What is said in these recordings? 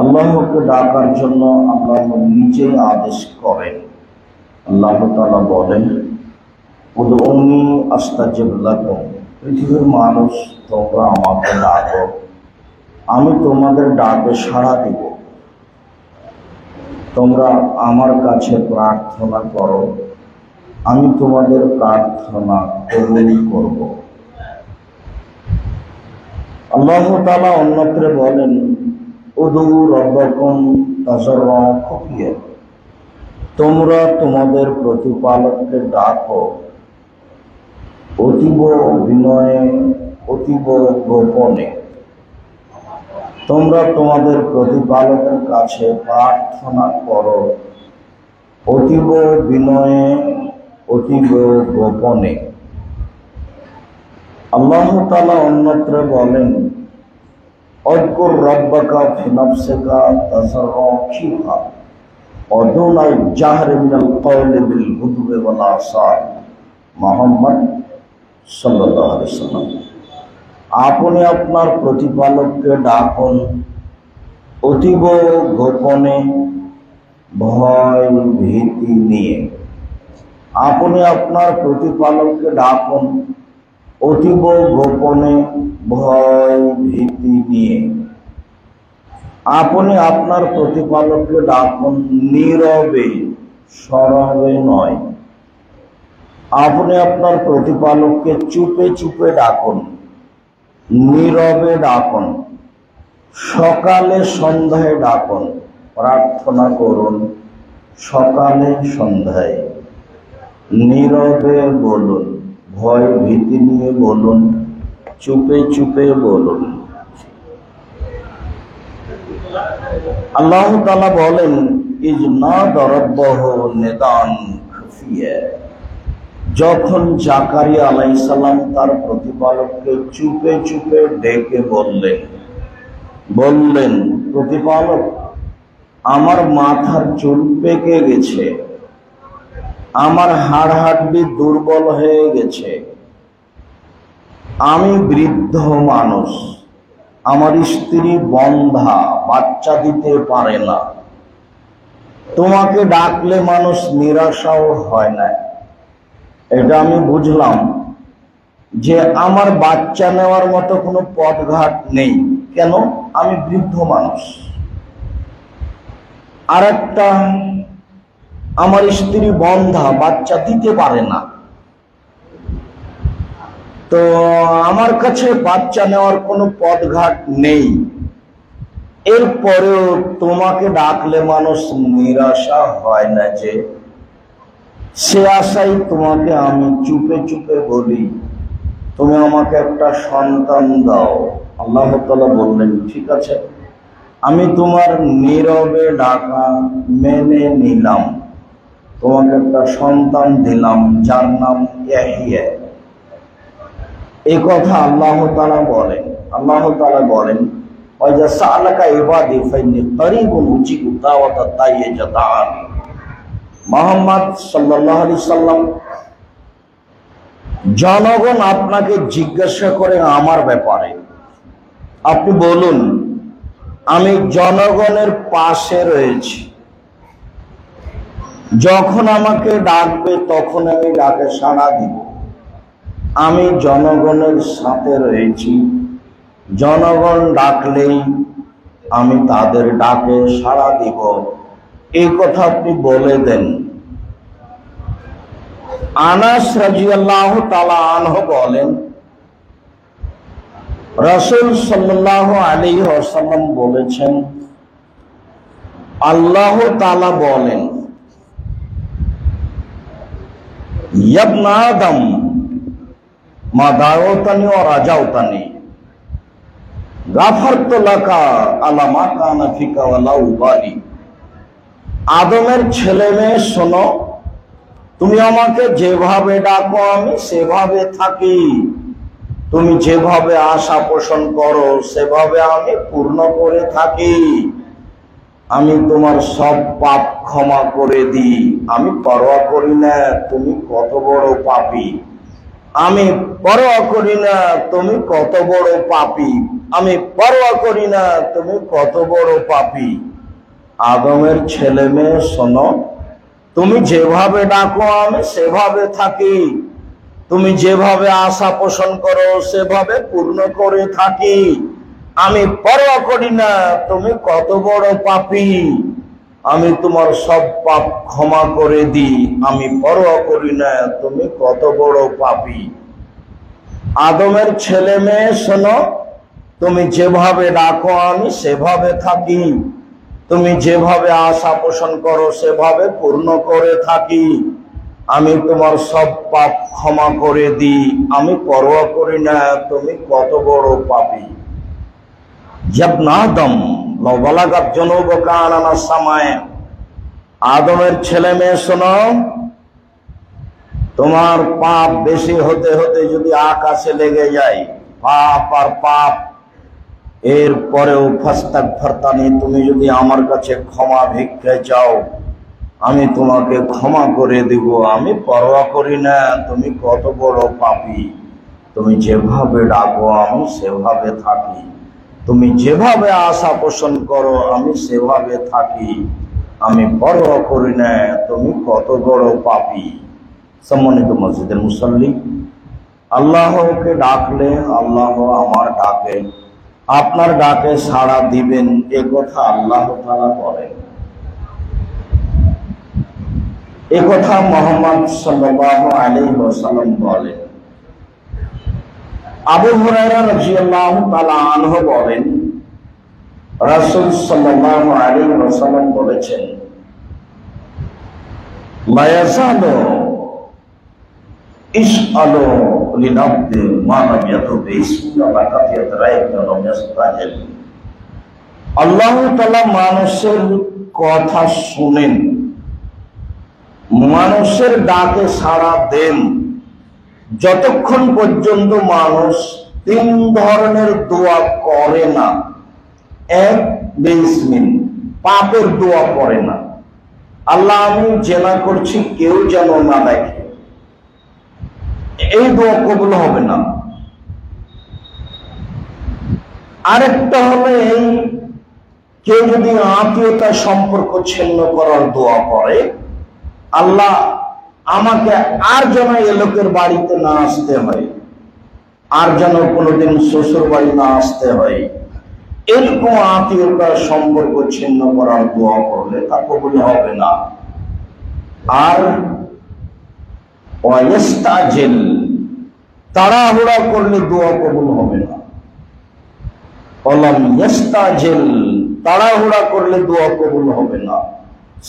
আল্লাহকে ডাকার জন্য আল্লাহ নিজেই আদেশ করেন। আল্লাহ তাআলা বলেন, উদউনি আস্তাজিব লাকুম, পৃথিবীর মানুষ তোমরা আমাকে ডাকো, আমি তোমাদের ডাকে সাড়া দিব। তোমরা আমার কাছে প্রার্থনা করো, আমি তোমাদের প্রার্থনা কবুল করব। আল্লাহ তাআলা অন্যত্রে বলেন, উদউ রাব্বাকুম তাযাররুআন খুফিয়া, তোমরা তোমাদের প্রতিপালককে ডাকো অতীব বিনয়ে, অতীব গোপনে। তোমরা তোমাদের প্রতিপালকের কাছে প্রার্থনা করো অতীব বিনয়ে, অতীব গোপনে। আল্লাহ তাআলা অন্যত্র বলেন, অযকুর রাব্বাকা ফি নাফসিকা তাযাররুআন খিফা ওয়া দুনাল জাহরি মিনাল কওলি বিল গুদুবি ওয়াল আসাল। মুহাম্মদ সাল্লাল্লাহু আলাইহি ওয়াসাল্লাম, আপনি আপনার প্রতিপালককে ডাকুন অতীব গোপনে, ভয় ভীতি নিয়ে। আপনি আপনার প্রতিপালককে ডাকুন অতীব গোপনে, ভয় ভীতি নিয়ে। আপনি আপনার প্রতিপালককে ডাকুন নীরবে, সরবে নয়। আপনি আপনার প্রতিপালককে চুপে চুপে ডাকুন, নীরবে ডাকুন, সকালে সন্ধ্যায় ডাকুন। প্রার্থনা করুন সকালে সন্ধ্যায়, নীরবে বলুন, ভয় ভীতি নিয়ে বলুন, চুপে চুপে বলুন। আল্লাহ তাআলা বলেন, ইজনাদা রাব্বাহু নিদান খুফিয়া, যখন জাকারিয়া আলাইহিস সালাম তার প্রতিপালককে চুপে চুপে ডেকে বললেন, প্রতিপালক, আমার মাথার চুল পেকে গেছে, আমার হাড় হাড্ডি দুর্বল হয়ে গেছে, আমি বৃদ্ধ মানুষ, আমার স্ত্রী বন্ধা, বাচ্চা দিতে পারে না। তোমাকে ডাকলে মানুষ নিরাশাও হয় না। এটা আমি বুঝলাম যে আমার বাচ্চা নেওয়ার মতো কোনো পথঘাট নেই। কেন? আমি বৃদ্ধ মানুষ। আর একটা, আমার স্ত্রী বন্ধা, বাচ্চা দিতে পারে না। তো আমার কাছে বাচ্চা নেওয়ার কোনো পথঘাট নেই। এরপরেও তোমাকে ডাকলে মানুষ নিরাশা হয় না যে, সে আশাই তোমাকে আমি চুপে চুপে বলি, তুমি আমাকে একটা সন্তান দাও। আল্লাহ তাআলা বললেন, ঠিক আছে, আমি তোমার নীরবে ডাকা মেনে নিলাম, তোমাকে একটা সন্তান দিলাম যার নাম ইয়াহইয়া। এই কথা আল্লাহ তাআলা বলেন। আল্লাহ তাআলা বলেন, ওয়াজা সাআলাকা ইবাদি ফাইন্নী করিবুন উজিবু দাওয়াতাদ দাঈ ইযা দাআনি। মুহাম্মদ সাল্লাল্লাহু আলাইহি সাল্লাম, জনগণ আপনাকে জিজ্ঞাসা করে আমার ব্যাপারে, আপনি বলুন আমি জনগণের পাশে রয়েছি। যখন আমাকে ডাকবে তখন আমি ডাকে সাড়া দিব। আমি জনগণের সাথে রয়েছি, জনগণ ডাকলেই আমি তাদের ডাকে সাড়া দিব। এই কথা আপনি বলে দেন। আনাস রাদিয়াল্লাহু তাআলা আনহু বলেন, রাসূল সাল্লাল্লাহু আলাইহি ওয়াসাল্লাম বলেছেন, আল্লাহ তাআলা বলেন, ইবনা আদম মা দাওতানি ওয়া রাজাউতানি গাফারতু লাকা আলা মা কানা ফিকা ওয়া লা উবালি। আদমের ছেলে মেয়ে শোনো, তুমি আমাকে যেভাবে ডাকো আমি সেভাবে থাকি, তুমি যেভাবে আশা পোষণ করো সেভাবে আমি পূর্ণ করে থাকি। আমি তোমার সব পাপ ক্ষমা করে দিই, আমি পরোয়া করি না তুমি কত বড় পাপী, আমি পরোয়া করি না তুমি কত বড় পাপী। আমি পরোয়া করি না তুমি কত বড় পাপী। আদমের ছেলে মেয়ে শোনো, তুমি যেভাবে ডাকো আমি সেভাবে থাকি, তুমি যেভাবে আশা পোষণ করো সেভাবে পূর্ণ করে থাকি। আমি পরোয়া করি না তুমি কত বড় পাপী, আমি তোমার সব পাপ ক্ষমা করে দিই। আমি পরোয়া করি না তুমি কত বড় পাপী। আদমের ছেলে মেয়ে শোনো, তুমি যেভাবে ডাকো আমি সেভাবে থাকি, তুমি যেভাবে আশা পোষণ করো সেভাবে পূর্ণ করে থাকি। আমি তোমার সব পাপ ক্ষমা করে দিই। আমি পরোয়া করি না তুমি কত বড় পাপী। জাবনাদম লাউ বালাগাত যুনুবুকা আনানা সামায়ে, আদমের ছেলে মেয়ে শোনো, তোমার পাপ বেশি হতে হতে যদি আকাশে লেগে যায়, পাপ আর পাপ, এরপরেও ফাস্তাগফিরতানি, তুমি যদি আমার কাছে ক্ষমা ভিক্ষা চাও আমি তোমাকে ক্ষমা করে দিব। আমি পরোয়া করি না তুমি কত বড় পাপী, তুমি যেভাবে ডাকো আমি সেভাবে থাকি, তুমি যেভাবে আশা পোষণ করো আমি সেভাবে থাকি। আমি পরোয়া করি না তুমি কত বড় পাপী। সম্মানিত মসজিদের মুসল্লি, আল্লাহকে ডাকলে আল্লাহ আমার ডাকে, আপনার ডাকে সাড়া দিবেন, এ কথা আল্লাহ তাআলা বলেন। এ কথা মুহাম্মদ সাল্লাল্লাহু আলাইহি ওয়াসাল্লাম বলেন। আবু হুরায়রা রাদিয়াল্লাহু তাআলা আনহু বলেন, রাসূল সাল্লাল্লাহু আলাইহি ওয়াসাল্লাম বলেছেন, লা ইয়াযালু ইসআলু লিনাবদি মা লাম ইয়াতুব ইসমিল্লাহ কাফিয়াত রাইবনা লাম ইয়াস্তাজিল। আল্লাহ তাআলা মানুষের কথা শুনেন, মানুষের ডাকে সাড়া দেন যতক্ষণ পর্যন্ত মানুষ তিন ধরনের দোয়া করে না। এক, বিসমিল, পাপের দোয়া করে না, আল্লাহ আমি জেনা করছি কেউ যেন না দেখে, এই দোয়া কবুল হবে না। আরেকটা হলো এই, কেউ যদি আত্মীয়তা সম্পর্ক ছিন্ন করার দোয়া করে, আল্লাহ আমাকে আর যেন এ লোকের বাড়িতে না আসতে হয়, আর যেন কোনোদিন শ্বশুর বাড়ি না আসতে হয়, এরকম আত্মীয়তার সম্পর্ক ছিন্ন করার দোয়া করলে তা কবুল হবে না। আর ওয়াইস্তাজিল, তাড়াহুড়া করলে দোয়া কবুল হবে না। ওয়ালাম ইয়াস্তাজিল, তাড়াহুড়া করলে দোয়া কবুল হবে না।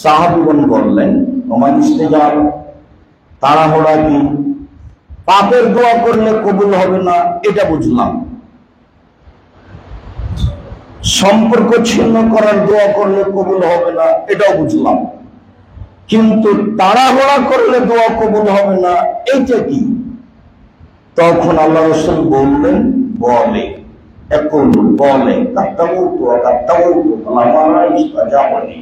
সাহাবীগণ বললেন, ওমান ইস্তেজাল, তাড়াহুড়া কি? পাপের দোয়া করলে কবুল হবে না এটা বুঝলাম, সম্পর্ক ছিন্ন করার দোয়া করলে কবুল হবে না এটাও বুঝলাম, কিন্তু তাড়াহুড়া করলে দোয়া কবুল হবে না এইটা কি? তখন আল্লাহ রাসূল বললেন, বলে বলে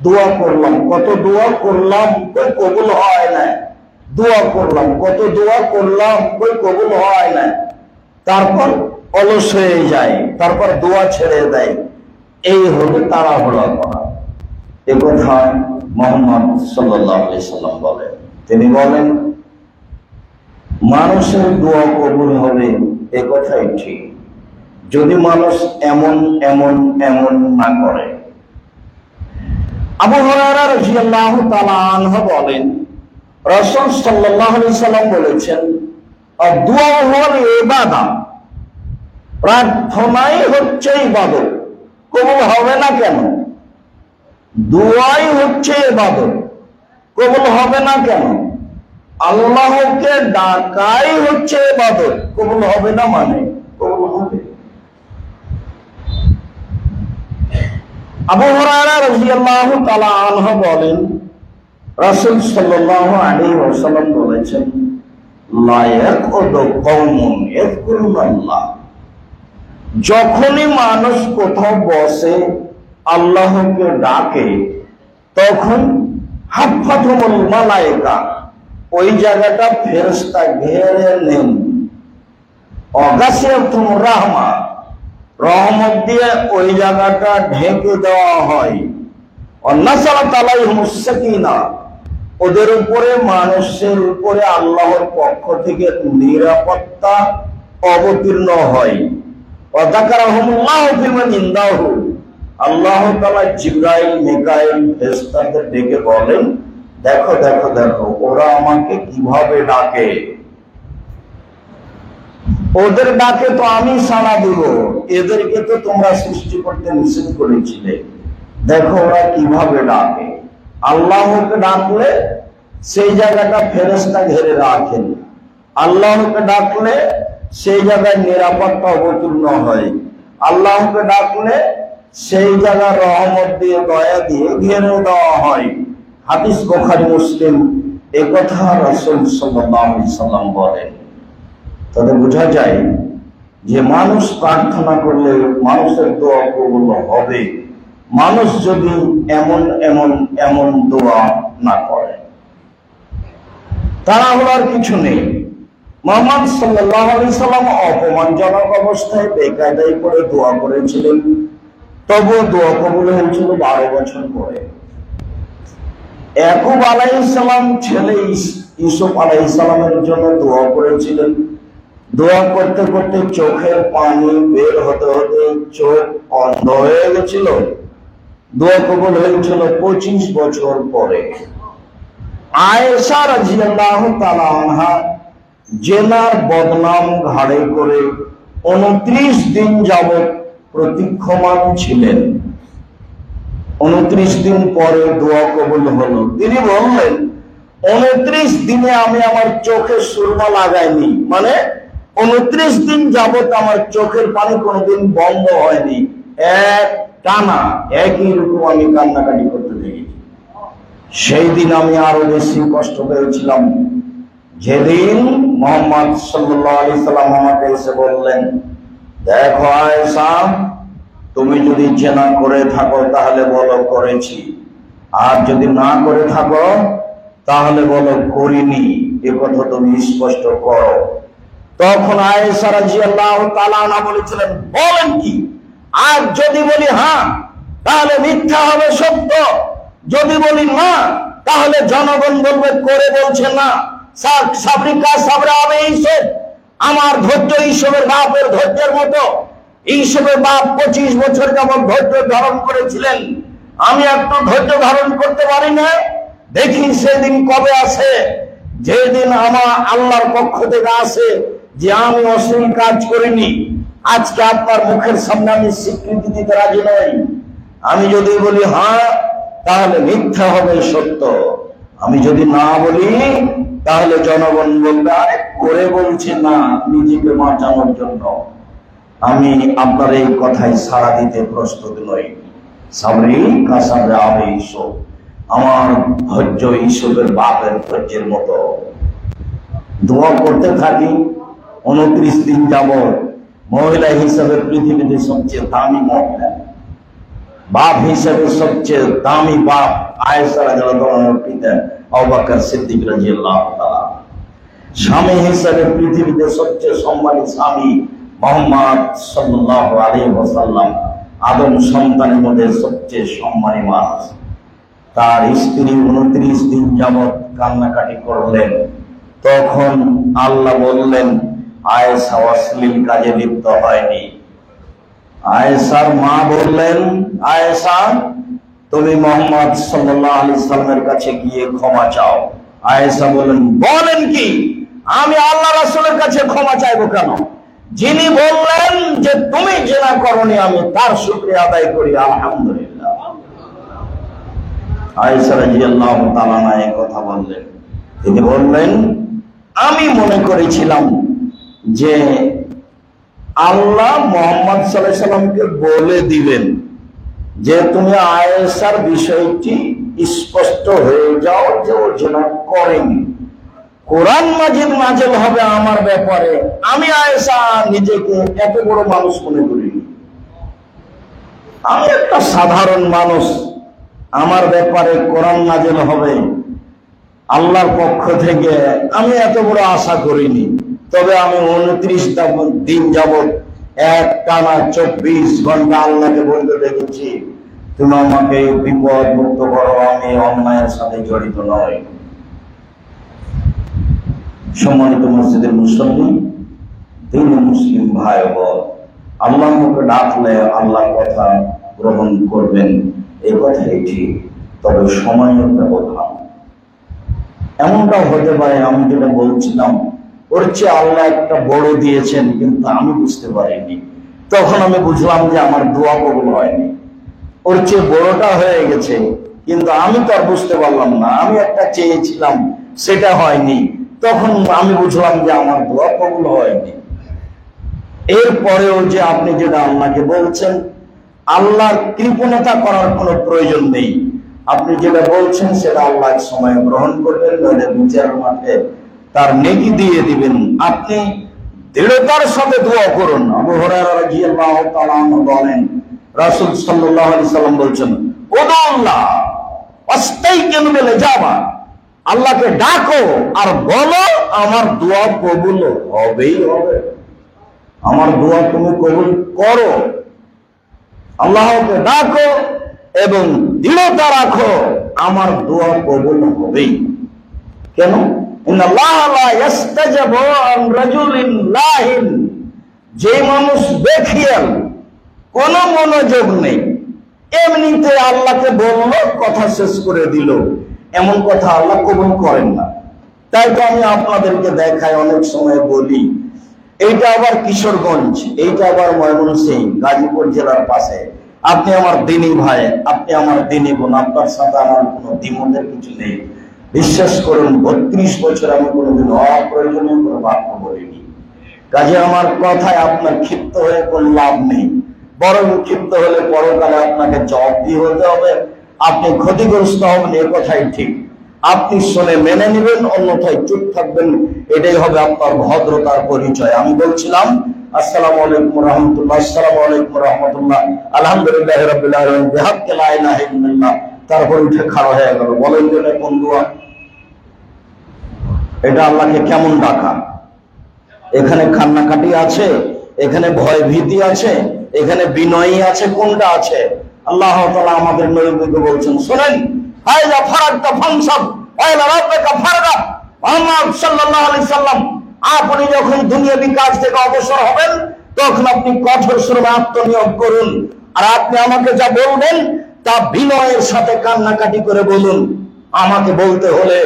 দোয়া করলাম, কত দোয়া করলাম কই কবুল হয় না, দোয়া করলাম, কত দোয়া করলাম কই কবুল হয় না, তারপর অলস হয়ে যায়, তারপর দোয়া ছেড়ে দেয়, এই হলো তাড়াহুড়া করা। এ কথা মুহাম্মদ সাল্লাল্লাহু আলাইহি সাল্লাম বলেন। তিনি বলেন, মানুষের দোয়া কবুল হবে এ কথাই ঠিক, যদি মানুষ এমন এমন এমন না করে। আবু হুরায়রা রাদিয়াল্লাহু তাআলা আনহু বলেন, রাসূল সাল্লাল্লাহু আলাইহি সাল্লাম বলেছেন, দুআ হল ইবাদত, প্রার্থনাই হচ্ছে ইবাদত। কবুল হবে না কেন? দোয়াই হচ্ছে ইবাদত, কবুল হবে না কেন? আল্লাহকে ডাকাই হচ্ছে ইবাদত, কবুল হবে না মানে কবুল হবে। আবু হুরায়রা রাদিয়াল্লাহু তাআলা আনহু বলেন, রাসূল সাল্লাল্লাহু আলাইহি ওয়াসাল্লাম বলেছেন, লা ইয়াকুদু কওমুন ইয়াযকুরুল্লাহ, যখনই মানুষ কোথাও বসে আল্লাহকে ডাকে তখন হাফাতুল মালায়েকা, ওই জায়গাটা ফেরেশতা ঘেরে নেন, অগাসিয়াতুর রাহমা, রহমত দিয়ে ওই জায়গাটা ঢেকে দেওয়া হয়। অন্নাসালাত আলাইহিমুস সাকিনা, ওদের উপরে, মানুষের উপরে আল্লাহর পক্ষ থেকে নিরাপত্তা অবতীর্ণ হয়। ওয়াযাকারাহুমুল্লাহু ফিমান ইনদাহু, আল্লাহ তাআলা জিবরাইল, মিকাইল ফেরেশতাদের ডেকে বলেন, দেখো দেখো দেখো ওরা আমাকে কিভাবে ডাকে, ওদের ডাকে তো আমি সাড়া দিব, এদেরকে তো তোমরা সৃষ্টি করতে নিষেধ করেছিলে, দেখো ওরা কিভাবে ডাকে। আল্লাহকে ডাকলে সেই জায়গাটা ফেরেশতা ঘিরে রাখেন, আল্লাহকে ডাকলে সেই জায়গায় নিরাপত্তা অবতীর্ণ হয়, আল্লাহকে ডাকলে সেই জায়গায় রহমত দিয়ে, দয়া দিয়ে ঘিরে দেওয়া হয়। হাদিস বুখারী মুসলিম, এই কথা রাসূল সাল্লাল্লাহু আলাইহি সাল্লাম বলেন। তাতে বোঝা যায় যে মানুষ প্রার্থনা করলে মানুষের দোয়া কবুল হবে, মানুষ যদি এমন এমন এমন দোয়া না করে। তাড়াহুড়ার কিছু নেই। মুহাম্মদ সাল্লাল্লাহু আলাইহি সাল্লাম অপমানজনক অবস্থায় বেকায়দায় করে দোয়া করেছিলেন, তবুও দোয়া কবুল হয়েছিল 12 বছর পরে। ইয়াকুব আলাইহিস সালাম ছেলে ইউসুফ আলাইহিস সালামের জন্য দোয়া করেছিলেন, দোয়া করতে করতে চোখের পানি বের হতে হতে চোখ অন্ধ হয়ে গেছিল, দোয়া কবুল হয়েছিল 25 বছর পরে। আয়েশা রাদিয়াল্লাহু তাআলা আনহা জেনার বদনাম ঘাড়ে করে 29 দিন যাবত প্রতীক্ষমান ছিলেন। 29 দিন পরে দোয়া কবুল হলো। তিনি বললেন, 29 দিনে আমি আমার চোখে সুরমা লাগাইনি, মানে 29 দিন যাবত আমার চোখের পানি কোনোদিন বন্ধ হয়নি, এক টানা একই রকম আমি কান্নাকাটি করতে দেখেছি। সেই দিন আমি আরো বেশি কষ্ট পেয়েছিলাম, যেদিন মুহাম্মদ সাল্লাল্লাহু আলাইহি সাল্লাম আমাকে এসে বললেন, দেখো আয়েশা, তুমি যদি জেনা করে থাকো তাহলে বলো করেছি, আর যদি না করে থাকো তাহলে বলো করিনি, এ কথা তুমি স্পষ্ট করো। তখন আয়েশা রাদিয়াল্লাহু তাআলা আনহা বলেছিলেন, বলেন কি? আর যদি বলি হ্যাঁ তাহলে মিথ্যা হবে সত্য, যদি বলি না তাহলে জনগণ বলবে করে বলছে না। সাবরিকা সাবরা হবে ইসব, আমার ধৈর্য ইসবের বাপের ধৈর্যের মতো। ইসবের বাপ 25 বছর যাবত ধৈর্য ধারণ করেছিলেন, আমি একটু ধৈর্য ধারণ করতে পারি না। দেখি সেদিন কবে আসে, যেদিন আমার আল্লাহর পক্ষ থেকে আসে যে আমি অশ্লীল কাজ করিনি। আজকে আপনার মুখের সামনে আমি স্বীকৃতি দিতে রাজি নই। আমি যদি বলি হ্যাঁ তাহলে মিথ্যা হবে সত্য, আমি যদি না বলি তাহলে জনগণ বলবে আরে করে বলছে না, নিজেকে বাঁচানোর জন্য। আমি আপনার এই কথায় সাড়া দিতে প্রস্তুত নই। সাবরি কাসাবরা হবে ইসব, আমার ধৈর্য ইসবের বাপের ধৈর্যের মতো। দোয়া করতে থাকি 29 দিন যাবত। মহিলা হিসাবে পৃথিবীতে সবচেয়ে দামি মহিলা, বাপ হিসাবে সবচেয়ে দামি বাপ আয়েশা রাদিয়াল্লাহু আনহার পিতা আবু বকর সিদ্দিক রাদিয়াল্লাহু তাআলা, স্বামী হিসাবে পৃথিবীতে সবচেয়ে সম্মানিত স্বামী মুহাম্মদ সাল্লাল্লাহু আলাইহি ওয়াসাল্লাম, আদম সন্তানের মধ্যে সবচেয়ে সম্মানী মানুষ। তার স্ত্রী 29 দিন যাবত কান্নাকাটি করলেন। তখন আল্লাহ বললেন, আয়েশা অশ্লীল কাজে লিপ্ত হয়নি। আয়েশার মা বললেন, আয়েশা তুমি মুহাম্মদ সাল্লাল্লাহু আলাইহি সাল্লামের কাছে গিয়ে ক্ষমা চাও। আয়েশা বলেন কি আমি আল্লাহ রাসূলের কাছে ক্ষমা চাইবো কেন? যিনি বললেন যে তুমি জিনা করনি, আমি তার শুকরিয়া আদায় করি, আলহামদুলিল্লাহ। আয়েশা রাদিয়াল্লাহু তাআলা এই কথা বললেন। তিনি বললেন, আমি মনে করেছিলাম যে আল্লাহ মুহাম্মদ সাল্লাল্লাহু আলাইহি সাল্লামকে বলে দিবেন যে তুমি আয়েশার বিষয়টি স্পষ্ট হয়ে যাও যে ও জিনা করেনি। কোরআন মাজিদ নাযিল হবে আমার ব্যাপারে, আমি আয়েশা নিজেকে এত বড় মানুষ মনে করিনি। আমি একটা সাধারণ মানুষ, আমার ব্যাপারে কোরআন নাযিল হবে আল্লাহর পক্ষ থেকে, আমি এত বড় আশা করিনি। তবে আমি 29 দিন যাবত এক টানা 24 ঘন্টা আল্লাহকে বলতে দেখেছি, তুমি আমাকে বিপদ মুক্ত করো, আমি অন্যায়ের সাথে জড়িত নই। সম্মানিত মসজিদের মুসল্লি, তিনি মুসলিম ভাই বোন, আল্লাহর মুখে ডাকলে আল্লাহর কথা গ্রহণ করবেন, এই কথাই ঠিক। তবে সময়ের ব্যবধান এমনটা হতে পারে, আমি যেটা বলছিলাম ওর চেয়ে আল্লাহ একটা বড় দিয়েছেন, কিন্তু আমি বুঝতে পারিনি। তখন আমি বুঝলাম যে আমার দোয়া কবুল হয়নি। ওর চেয়ে বড়টা হয়ে গেছে, কিন্তু আমি তো আর বুঝতে পারলাম না। আমি একটা চেয়েছিলাম, সেটা হয়নি, তখন আমি বুঝলাম যে আমার দোয়া কবুল হয়নি। এরপরেও যে আপনি যেটা আল্লাহকে বলছেন, আল্লাহর কৃপণতা করার কোনো প্রয়োজন নেই। আপনি যেটা বলছেন সেটা আল্লাহ সময় গ্রহণ করবেন, নইলে বিচার মাঠে তার নেকি দিয়ে দিবেন। আপনি দৃঢ়তার সাথে দোয়া করুন। আবু হুরায়রা রাদিয়াল্লাহু তাআলা আনহু বলেন, রাসূল সাল্লাল্লাহু আলাইহি সাল্লাম বলছেন, উদুল্লাহ ওয়াস্তাইকিনু বিল ইজাবা, আল্লাহকে ডাকো আর বলো আমার দোয়া কবুল হবেই হবে। আমার দোয়া তুমি কবুল করো। আল্লাহকে ডাকো এবং দৃঢ়তা রাখো, আমার দোয়া কবুল হবেই। কেন? ইন্নাল্লাহ লা ইস্তাজাবু আন রাজুলিন লাহিন, যে মানুষ বেখিয়াল, কোনো মনোযোগ নেই, এমনিতে আল্লাহকে বললো, কথা শেষ করে দিল, এমন কথা আল্লাহ কবুল করেন না। তাই তো আমি আপনাদেরকে দেখাই, অনেক সময় বলি, এইটা আবার কিশোরগঞ্জ, এইটা আবার ময়মনসিংহ, গাজীপুর জেলার পাশে। আপনি আমার দিনী ভাই, আপনি আমার দিনী বোন, আপনার সাথে আমার কোনো দ্বিমতের কিছু নেই। বিশ্বাস করুন, 32 বছর আমি কোনোদিন অপ্রয়োজনীয় কোনো বাক্য বলিনি। কাজে আমার কথায় আপনার ক্ষিপ্ত হয়ে কোনো লাভ নেই, বরং ক্ষিপ্ত হলে পরকালে আপনাকে জবাবদিহি হতে হবে, আপনি ক্ষতিগ্রস্ত হবেন, এ কথাই ঠিক। আপনি শুনে মেনে নেবেন, অন্যথায় চুপ থাকবেন, এটাই হবে আপনার ভদ্রতার পরিচয়। আমি বলছিলাম, আসসালামু আলাইকুম রাহমাতুল্লাহ, আসসালামু আলাইকুম রাহমাতুল্লাহ, আলহামদুলিল্লাহি রাব্বিল আলামিন, বিহাক্কি লা ইলাহা ইল্লাল্লাহ। তারপর উঠে খাড়া হয়ে গেল। বলেন তো এটা কোন দোয়া? এটা আল্লাহকে কেমন ডাকা? এখানে কান্নাকাটি আছে, এখানে ভয় ভীতি আছে, এখানে বিনয়ী আছে, কোনটা আছে? আল্লাহ তাআলা আমাদের নবীকে বলছেন, শুনেন, হায়যা ফারাগতা ফানসাব ওয়া ইলা রাব্বিকা ফারগাব। মুহাম্মদ সাল্লাল্লাহু আলাইহি সাল্লাম, আপনি যখন দুনিয়াবি কাজ থেকে অবসর হবেন, তখন আপনি কঠোর শ্রমে আত্মনিয়োগ করুন, আর আপনি আমাকে যা বলবেন তা বিনয়ের সাথে কান্নাকাটি করে বলুন। আমাকে বলতে হলে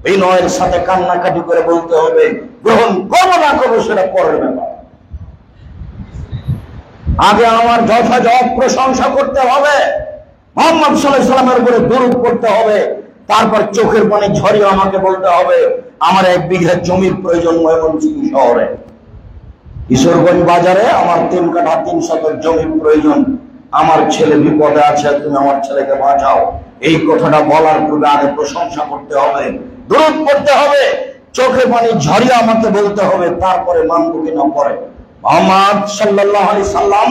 বিনয়ের সাথে কান্নাকাটি করে বলতে হবে। গ্রহণ করবো না করবো সেটা পরের ব্যাপার। আগে আমার যথাযথ প্রশংসা করতে হবে, মুহাম্মদ সাল্লাল্লাহু আলাইহি সাল্লামের উপরে দরুদ পড়তে হবে, তারপর চোখের পানি ঝরিয়ে আমাকে বলতে হবে আমার 1 বিঘা জমির প্রয়োজন ময়মনসিংহ শহরে, কিশোরগঞ্জ বাজারে আমার 3 কাঠা 3 শতক জমির প্রয়োজন, আমার ছেলে বিপদে আছে, তুমি আমার ছেলেকে বাঁচাও। এই কথাটা বলার পূর্বে আগে প্রশংসা করতে হবে, দরুদ পড়তে হবে, চোখে পানি ঝরিয়ে আমাকে বলতে হবে, তারপরে মানবো কিনা পরে। মুহাম্মদ সাল্লাল্লাহু আলাইহি সাল্লাম,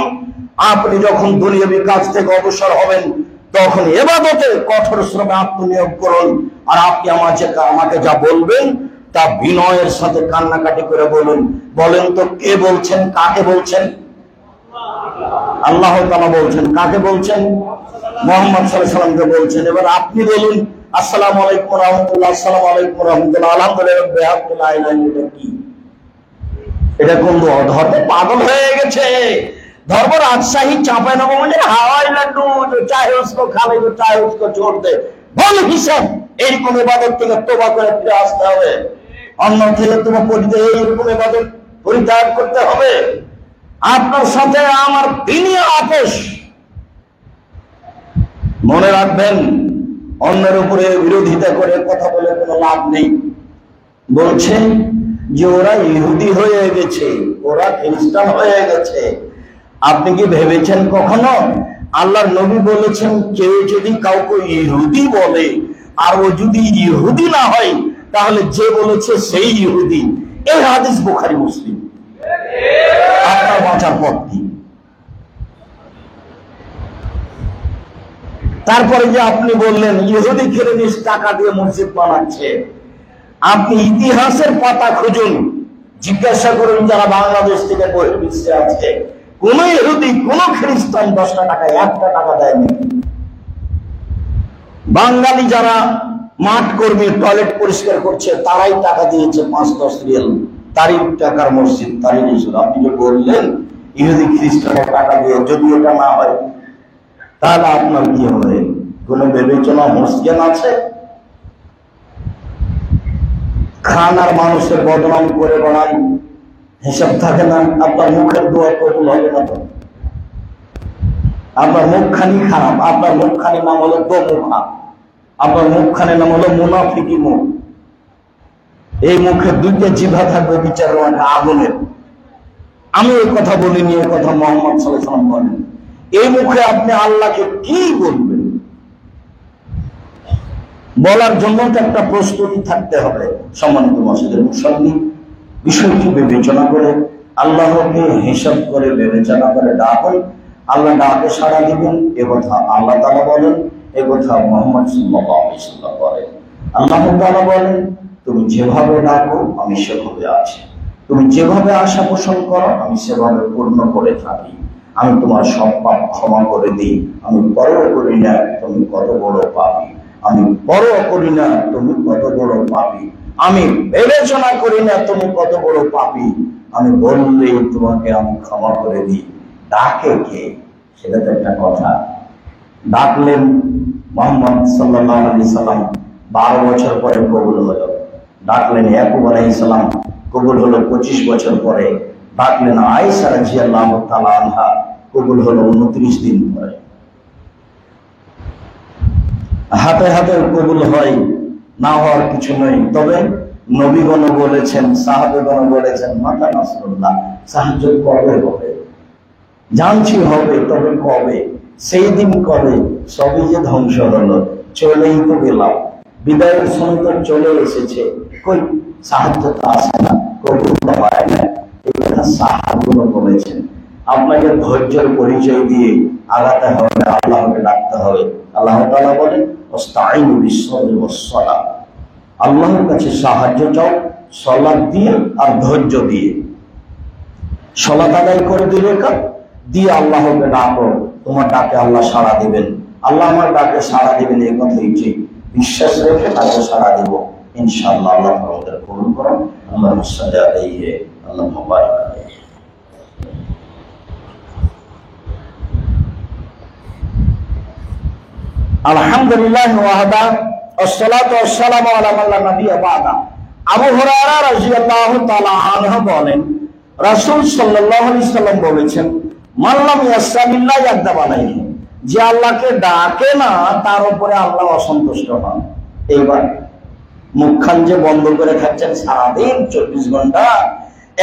আপনি যখন দুনিয়াবি কাজ থেকে অবসর হবেন, তখন ইবাদতে কঠোর শ্রমে আত্মনিয়োগ করুন, আর আপনি আমাকে যা বলবেন তা বিনয়ের সাথে কান্নাকাটি করে বলুন। বলেন তো কে বলছেন, কাকে বলছেন? আল্লাহ তাআলা বলছেন। কাকে বলছেন? মুহাম্মদ সাল্লাল্লাহু আলাইহি সাল্লামকে বলছেন। এবার আপনি বলুন, আসসালামু আলাইকুম রাহমাতুল্লাহ, আসসালামু আলাইকুম রাহমাতুল্লাহ, আলহামদুলিল্লাহ, বিহাক্কি লা ইলাহা ইল্লাল্লাহ। কি এটা? কোন ধর্ম? পাগল হয়ে গেছে धर्म। राजशाही चांपाईनबाबगंज हवाई लड्डू जो चाहे उसको खा ले, जो चाहे उसको छोड़ दे, बोल हिसाब এইরকম ইবাদত থেকে তওবা করে ফিরে আসতে হবে। অন্য থেকে তোমাকে এইরকম ইবাদত পরিত্যাগ করতে হবে। আপনার সাথে আমার দিনই আপোষ। মনে রাখবেন, অন্যের উপরে বিরোধিতা করে কথা বলে কোনো লাভ নেই। বলছেন যে ওরা ইহুদি হয়ে গেছে, ওরা খ্রিস্টান হয়ে গেছে। আপনি কি ভেবেছেন কখনো? আল্লাহর নবী বলেছেন, কেউ যদি কাউকে ইহুদি বলে আর ও যদি ইহুদি না হয়, তাহলে যে বলেছে সেই ইহুদি। এই হাদিস বুখারী মুসলিম। আপনার বাঁচার পথ কি? তারপরে যে আপনি বললেন ইহুদি খ্রিস্টান টাকা দিয়ে মসজিদ বানাচ্ছে, আপনি ইতিহাসের পাতা খুঁজুন, জিজ্ঞাসা করুন যারা বাংলাদেশ থেকে বহির্বিশ্বে আছে, কোন ইহুদি কোন খ্রিস্টান 10টা টাকা 1টা টাকা দেয়নি। বাঙালি যারা মাঠ কর্মী টয়লেট পরিষ্কার করছে তারাই টাকা দিয়েছে 5-10 রিয়াল। তারই টাকার মসজিদ, তারই ছিল। আপনি যে বললেন ইহুদি খ্রিস্টানের টাকা দিয়ে, যদি এটা না হয় তাহলে আপনার কি হবে? কোন বিবেচনা হুঁশজ্ঞান আছে? খান আর মানুষের বদনাম করে বেড়ান, হিসাব থাকে না? আপনার মুখের দোয়া কবুল হবে না তো? আপনার মুখখানি খারাপ, আপনার মুখখানি নাম হলো দোমুখা, আপনার মুখখানি নাম হলো মুনাফিকি মুখ। এই মুখে 2টা জিভা থাকবে বিচারের মাঠে আগুনের। আমি এই কথা বলিনি, এই কথা মুহাম্মদ সাল্লাল্লাহু আলাইহি ওয়াসাল্লাম বলেন। এই মুখে আপনি আল্লাহকে কি বলবেন? বলার জন্য তো একটা প্রস্তুতি থাকতে হবে। সম্মানিত মসজিদের মুসল্লি, বিষয়টি বিবেচনা করে আল্লাহকে হিসাব করে বিবেচনা করে ডাকুন। আল্লাহ ডাকে সাড়া দিবেন, এ কথা আল্লাহ তাআলা বলেন, এ কথা মুহাম্মদ সাল্লাল্লাহু আলাইহি ওয়াসাল্লাম বলেন। আল্লাহ তাআলা বলেন, তুমি যেভাবে ডাকো আমি সেভাবে আছি, তুমি যেভাবে আশা পোষণ করো আমি সেভাবে পূর্ণ করে থাকি। আমি তোমার সব পাপ ক্ষমা করে দিই। আমি পরোয়া করি না তুমি কত বড় পাপী, আমি পরোয়া করি না তুমি কত বড় পাপী, আমি বিবেচনা করি না তুমি কত বড় পাপী, আমি বললেই তোমাকে আমি ক্ষমা করে দিই। ডাকে কে? সেটা তো একটা কথা। ডাকলেন মুহাম্মদ সাল্লাল্লাহু আলাইহি সাল্লাম, 12 বছর পরে কবুল হলো। ডাকলেন ইয়াকুব আলাইহিস সালাম, কবুল হলো 25 বছর পরে। ডাকলেন আয়েশা রাদিয়াল্লাহু তাআলা আনহা, কবুল হলো 29 দিন পরে। হাতে হাতে কবুল হয়, না হওয়ার কিছু নেই। তবে নবীগণ বলেছেন, সাহাবাগণ বলেছেন, মাতা নাসরুল্লাহ, সাহায্য কবে হবে? জানছি হবে, তবে কবে? সেই দিন কবে? সবই যে ধ্বংস হলো, চলেই তো গেলাম, বিদায়ের সময় তো চলে এসেছে, কই সাহায্য তো আসে না, কবুল তো হয় না। এই কথা সাহাবাগণ বলেছেন। আপনাকে ধৈর্যের পরিচয় দিয়ে আগাতে হবে, আল্লাহকে ডাকতে হবে। আল্লাহ তাআলা বলেন, ওয়াস্তাঈনু বিস-সাবরি ওয়াস-সালাহ, আল্লাহর কাছে সাহায্য চাও সালাত দিয়ে আর ধৈর্য দিয়ে। সালাত আদায় করে দিলে দিয়ে আল্লাহকে ডাকো, তোমার ডাকে আল্লাহ সাড়া দিবেন। আল্লাহ আমার ডাকে সাড়া দিবেন, এই কথাই ঠিক। বিশ্বাস রেখে ডাকে সাড়া দেব ইনশাআল্লাহ। আল্লাহ আমাদের কবুল করুন। আল্লাহুম্মা সাল্লি আলাইহি, আল্লাহুম্মা বারিক আলাইহি। আলহামদুলিল্লাহ ওয়াহদা, আসসালাতু ওয়াসসালামু আলা মান লা নাবিয়্যা বা'দা। আবু হুরায়রা রাদিয়াল্লাহু তাআলা আনহু বলেন, রাসূল সাল্লাল্লাহু আলাইহি সাল্লাম বলেছেন, মান লাম ইয়াসআলিল্লাহ ইয়াগদাব আলাইহি, যে আল্লাহকে ডাকে না তার উপরে আল্লাহ অসন্তুষ্ট হন। এইবার মুখখান যে বন্ধ করে খাচ্ছেন সারাদিন 24 ঘন্টা,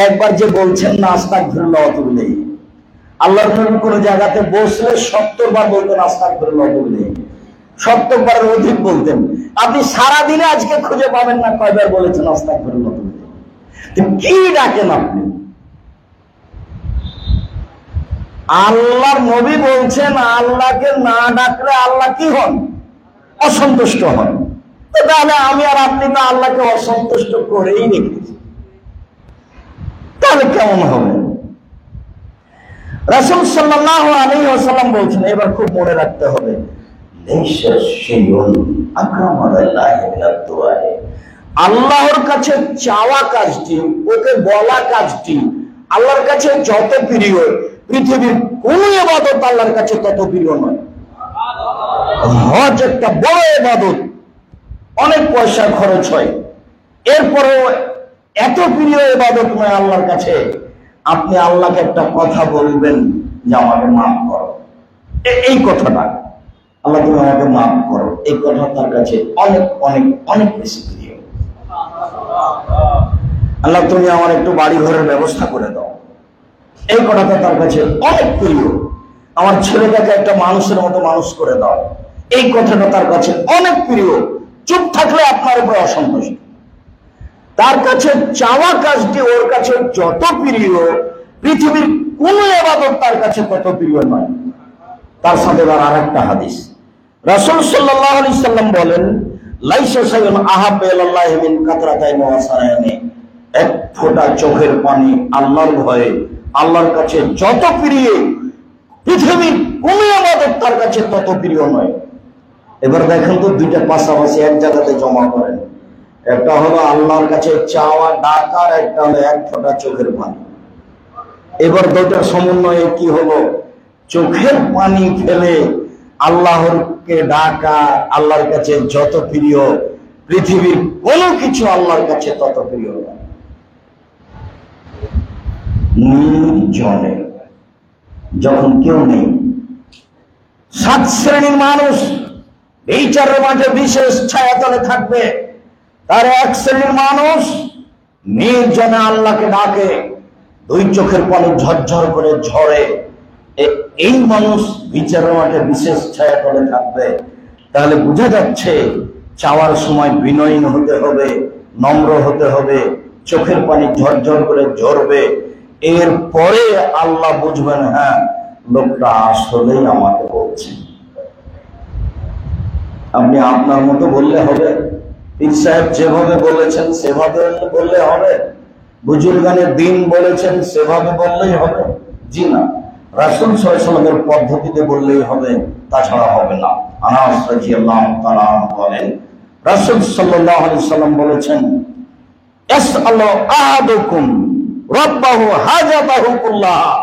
একবার যে বলছেন না আস্তাগফিরুল্লাহ ওয়া আতুবু ইলাইহি, আল্লাহর নবী কোন জায়গাতে বসলে 70 বার বলতেন আস্তাগফিরুল্লাহ ওয়া আতুবু ইলাইহি, 70 বারের অধিক বলতেন। আপনি সারা দিনে আজকে খুঁজে পাবেন না কয়বার বলেছেন আস্তাগফিরুল্লাহ ওয়া আতুবু ইলাইহি। কি ডাকেন আপনি? আল্লাহর নবী বলছেন আল্লাহকে না ডাকলে আল্লাহ কি হন? অসন্তুষ্ট হন। তাহলে আমি আর আপনি তো আল্লাহকে অসন্তুষ্ট করেই রেখেছি, তাহলে কেমন হবে? রাসূল সাল্লাল্লাহু আলাইহি ওয়াসাল্লাম বলছেন, এবার খুব মনে রাখতে হবে, লাইসা শাইউন আকরামু আলাল্লাহি মিনাদ দুআ, আল্লাহর কাছে চাওয়া কাজটি, ওকে বলা কাজটি আল্লাহর কাছে যত প্রিয়, পৃথিবীর কোন ইবাদত আল্লাহর কাছে তত প্রিয় নয়। হজ একটা বড় ইবাদত, অনেক পয়সা খরচ হয়, এরপরেও এত প্রিয় ইবাদত নয় আল্লাহর কাছে। আপনি আল্লাহকে একটা কথা বলবেন যে আমাকে মাফ করো, এই কথাটা, আল্লাহ তুমি আমাকে মাফ করো, এই কথা তার কাছে অনেক অনেক অনেক বেশি প্রিয়। আল্লাহ তুমি আমার একটু বাড়ি ঘরের ব্যবস্থা করে দাও, এই কথাটা তার কাছে অনেক প্রিয়। আমার ছেলেটাকে একটা মানুষের মতো মানুষ করে দাও, এই কথাটা তার কাছে অনেক প্রিয়। চুপ থাকলে আপনার উপরে অসন্তুষ্ট। তার কাছে চাওয়া কাজটি ওর কাছে যত প্রিয়, পৃথিবীর কোন ইবাদত তার কাছে তত প্রিয় নয়। তার সাথে আর একটা হাদিস, রাসূল সাল্লাল্লাহু আলাইহি সাল্লাম বলেন, লাইসা শাইউন আহাব্বা ইলাল্লাহি মিন কাতরাতাইন ওয়া সারায়ানি, এক ফোঁটা চোখের পানি আল্লাহর ভয়ে আল্লাহর কাছে যত প্রিয়, পৃথিবীর কোন ইবাদত তার কাছে তত প্রিয় নয়। এবার দেখেন তো, দুইটা পাশাপাশি এক জায়গাতে জমা করেন। একটা হলো আল্লাহর কাছে চাওয়া ডাক, আর একটা হলো এক ফোঁটা চোখের পানি। এবার দুইটার সমন্বয়ে কি হলো? চোখের পানি ফেলে আল্লাহরকে ডাকা আল্লাহর কাছে যত প্রিয়, পৃথিবীর কোনো কিছু আল্লাহর কাছে তত প্রিয় নয়। নির্জনে, যখন কেউ নেই, 7 শ্রেণীর মানুষ এই চারের মাঝে বিশেষ ছায়াতলে থাকবে। তার এক শ্রেণীর মানুষ নির্জনে আল্লাহকে ডাকে, 2 চোখের পানি ঝরঝর করে ঝরে। এই মানুষ বিচারের মাঠে বিশেষ ছায়াতলে থাকবে। তাহলে বোঝা যাচ্ছে, চাওয়ার সময় বিনয়ী হতে হবে, নম্র হতে হবে, চোখের পানি ঝরঝর করে ঝরবে। এরপরে আল্লাহ বুঝবেন, হ্যাঁ, লোকটা আসলেই আমাকে বলছে। আপনি আপনার মতো বললে হবে? পীর সাহেব যেভাবে বলেছেন সেভাবে বললে হবে? বুজুর্গানের দিন বলেছেন সেভাবে বললেই হবে? জি না, রাসূল সাল্লাল্লাহু আলাইহি ওয়াসাল্লামের পদ্ধতিতে বললেই হবে, তাছাড়া হবে না। আনাস রাদিয়াল্লাহু তাআলা বলেন, রাসূল সাল্লাল্লাহু আলাইহি ওয়াসাল্লাম বলেছেন, ইয়াসআলু আহাদুকুম রাব্বাহু হাজাতাহু কুল্লাহা।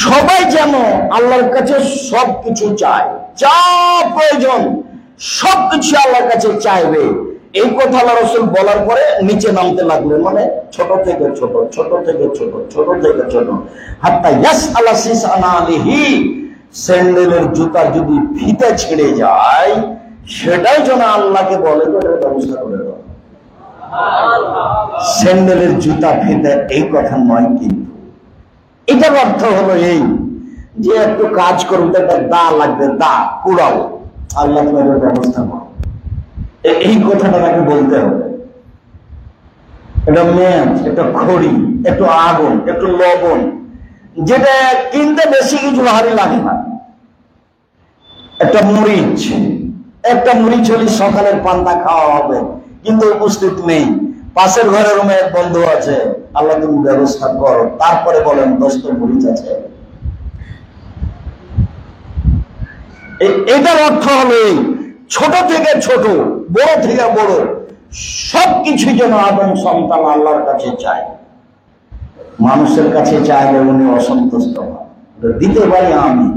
সবাই যেন আল্লাহর কাছে সবকিছু চায়, যা প্রয়োজন সবকিছু আল্লাহর কাছে চাইবে। এই কথা আল্লাহ রাসূল বলার পরে নিচে নামতে লাগলেন, মানে ছোট থেকে ছোট, ছোট থেকে ছোট, ছোট থেকে ছোট, হাত্তা ইয়াসআলা সিসআনা আলাইহি। স্যান্ডেলের জুতা যদি ফিতে ছিঁড়ে যায়, সেটাই যেন আল্লাহকে বলে, এটার ব্যবস্থা করে দাও। স্যান্ডেলের জুতা ফিতে এই কথা নয়, কিন্তু এটার অর্থ হলো এই যে একটু কাজ করতে একটা দা লাগবে, দা কুড়াও, আল্লাহ তোমার ব্যবস্থা করো। এই কথাটা তাকে বলতে হবে। একটা মেজ, একটা খড়ি, একটু আগুন, একটু লবণ, যেটা কিনতে বেশি কিছু ভারী লাগে না। একটা মরিচ, একটা মরিচ হলে সকালের পান্তা খাওয়া হবে, কিন্তু উপস্থিত নেই। পাশের ঘরের রুমে এক বন্ধু আছে, আল্লাহ তুমি ব্যবস্থা করো। তারপরে বলেন 10টা মরিচ আছে। এটার অর্থ হলো ছোট থেকে ছোট, বড় থেকে বড়, সবকিছু যেন আদম সন্তান আল্লাহর কাছে চায়। মানুষের কাছে চাইলে উনি অসন্তুষ্ট হয়, দিতে পারি আমি,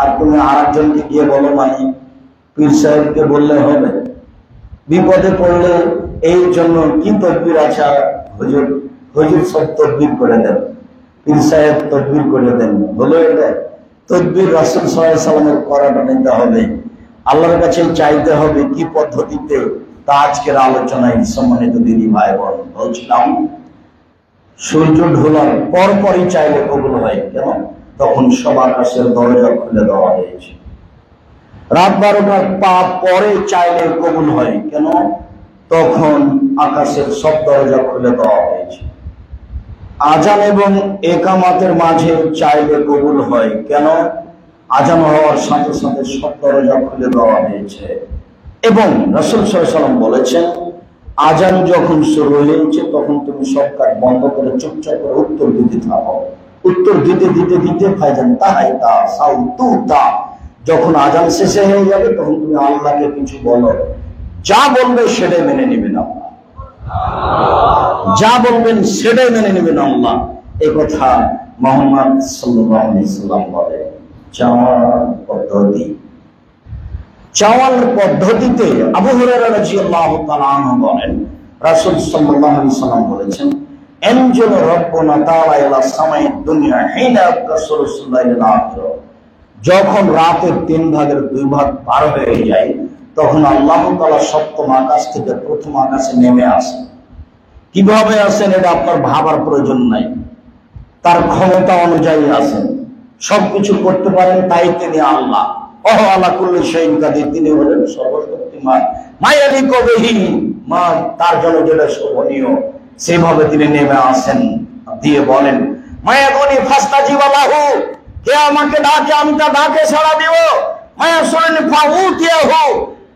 আর তুমি আরেকজনকে গিয়ে বলো, মানে পীর সাহেবকে বললে হবে? বিপদে পড়লে এই জন্য কি তদবির আছে? হুজুর, হুজুর সব তদবির করে দেন, পীর সাহেব তদবির করে দেন, হলো এটা? তদবির রাসূল সাল্লাল্লাহু আলাইহি ওয়াসাল্লামের করাটা নিতে হবে, আল্লাহর কাছে চাইতে হবে। কি পদ্ধতিতে? তা আজকের আলোচনায় সম্মানিত দিদি ভাই বোন বলছিলাম, সূর্য ঢোলার পরপরই চাইলে কবুল হয়। কেন? তখন সব আকাশের দরজা খুলে দেওয়া হয়েছে। রাত 12টার পরে চাইলে কবুল হয়। কেন? তখন আকাশের সব দরজা খুলে দেওয়া হয়েছে। আজান এবং একামাতের মাঝে চাইলে কবুল হয়। কেন? আজান হওয়ার সাথে সাথে সব দরজা খুলে দেওয়া হয়েছে। এবং রাসূল সাল্লাল্লাহু আলাইহি ওয়াসাল্লাম বলেছেন, আজান যখন শুরু হয়েছে তখন তুমি সব কাজ বন্ধ করে চুপচাপ করে উত্তর দিতে থাকো। উত্তর দিতে দিতে দিতে ফাইজান তাহাইতা সাউতুতা, যখন আজান শেষে হয়ে যাবে তখন তুমি আল্লাহকে কিছু বলো, যা বলবে সেটাই মেনে নেবেন আল্লাহ, যা বলবেন সেটাই মেনে নেবেন আল্লাহ। এই কথা মুহাম্মদ সাল্লাল্লাহু আলাইহি ওয়াসাল্লাম বলেন। চাওয়ার পদ্ধতিতে আবু হুরায়রা রাদিয়াল্লাহু তাআলা আনহু বলেন, রাসূল সাল্লাল্লাহু আলাইহি ওয়াসাল্লাম বলেছেন, আনজাল রাব্বুনা তাআলা ইলা সামাইদ দুনিয়া হিনা রাসূলুল্লাহ ইলাহ। যখন রাতের 3 ভাগের 2 ভাগ পার হয়ে যায়, তখন আল্লাহ তাআলা সপ্তম আকাশ থেকে প্রথম আকাশে নেমে আসেন। কিভাবে আসেন এটা আপনার ভাবার প্রয়োজন নাই, তার ক্ষমতা অনুযায়ী আসেন। সবকিছু করতে পারেন, তাই তিনি আল্লাহ। ওহ আলা কুল্লি শাইইন কাদির, তিনি হলেন সর্বশক্তিমান। মায়ালিকু বিহি, মা তার জন্য যেটা শোভনীয় সেভাবে তিনি নেমে আসেন, দিয়ে বলেন, মায়াগুনি ফাস্তাজিবা লাহু, কে আমাকে ডাকে আমি তা ডাকে সাড়া দেব। মায়া সুরানি ফাউতিয়াহু,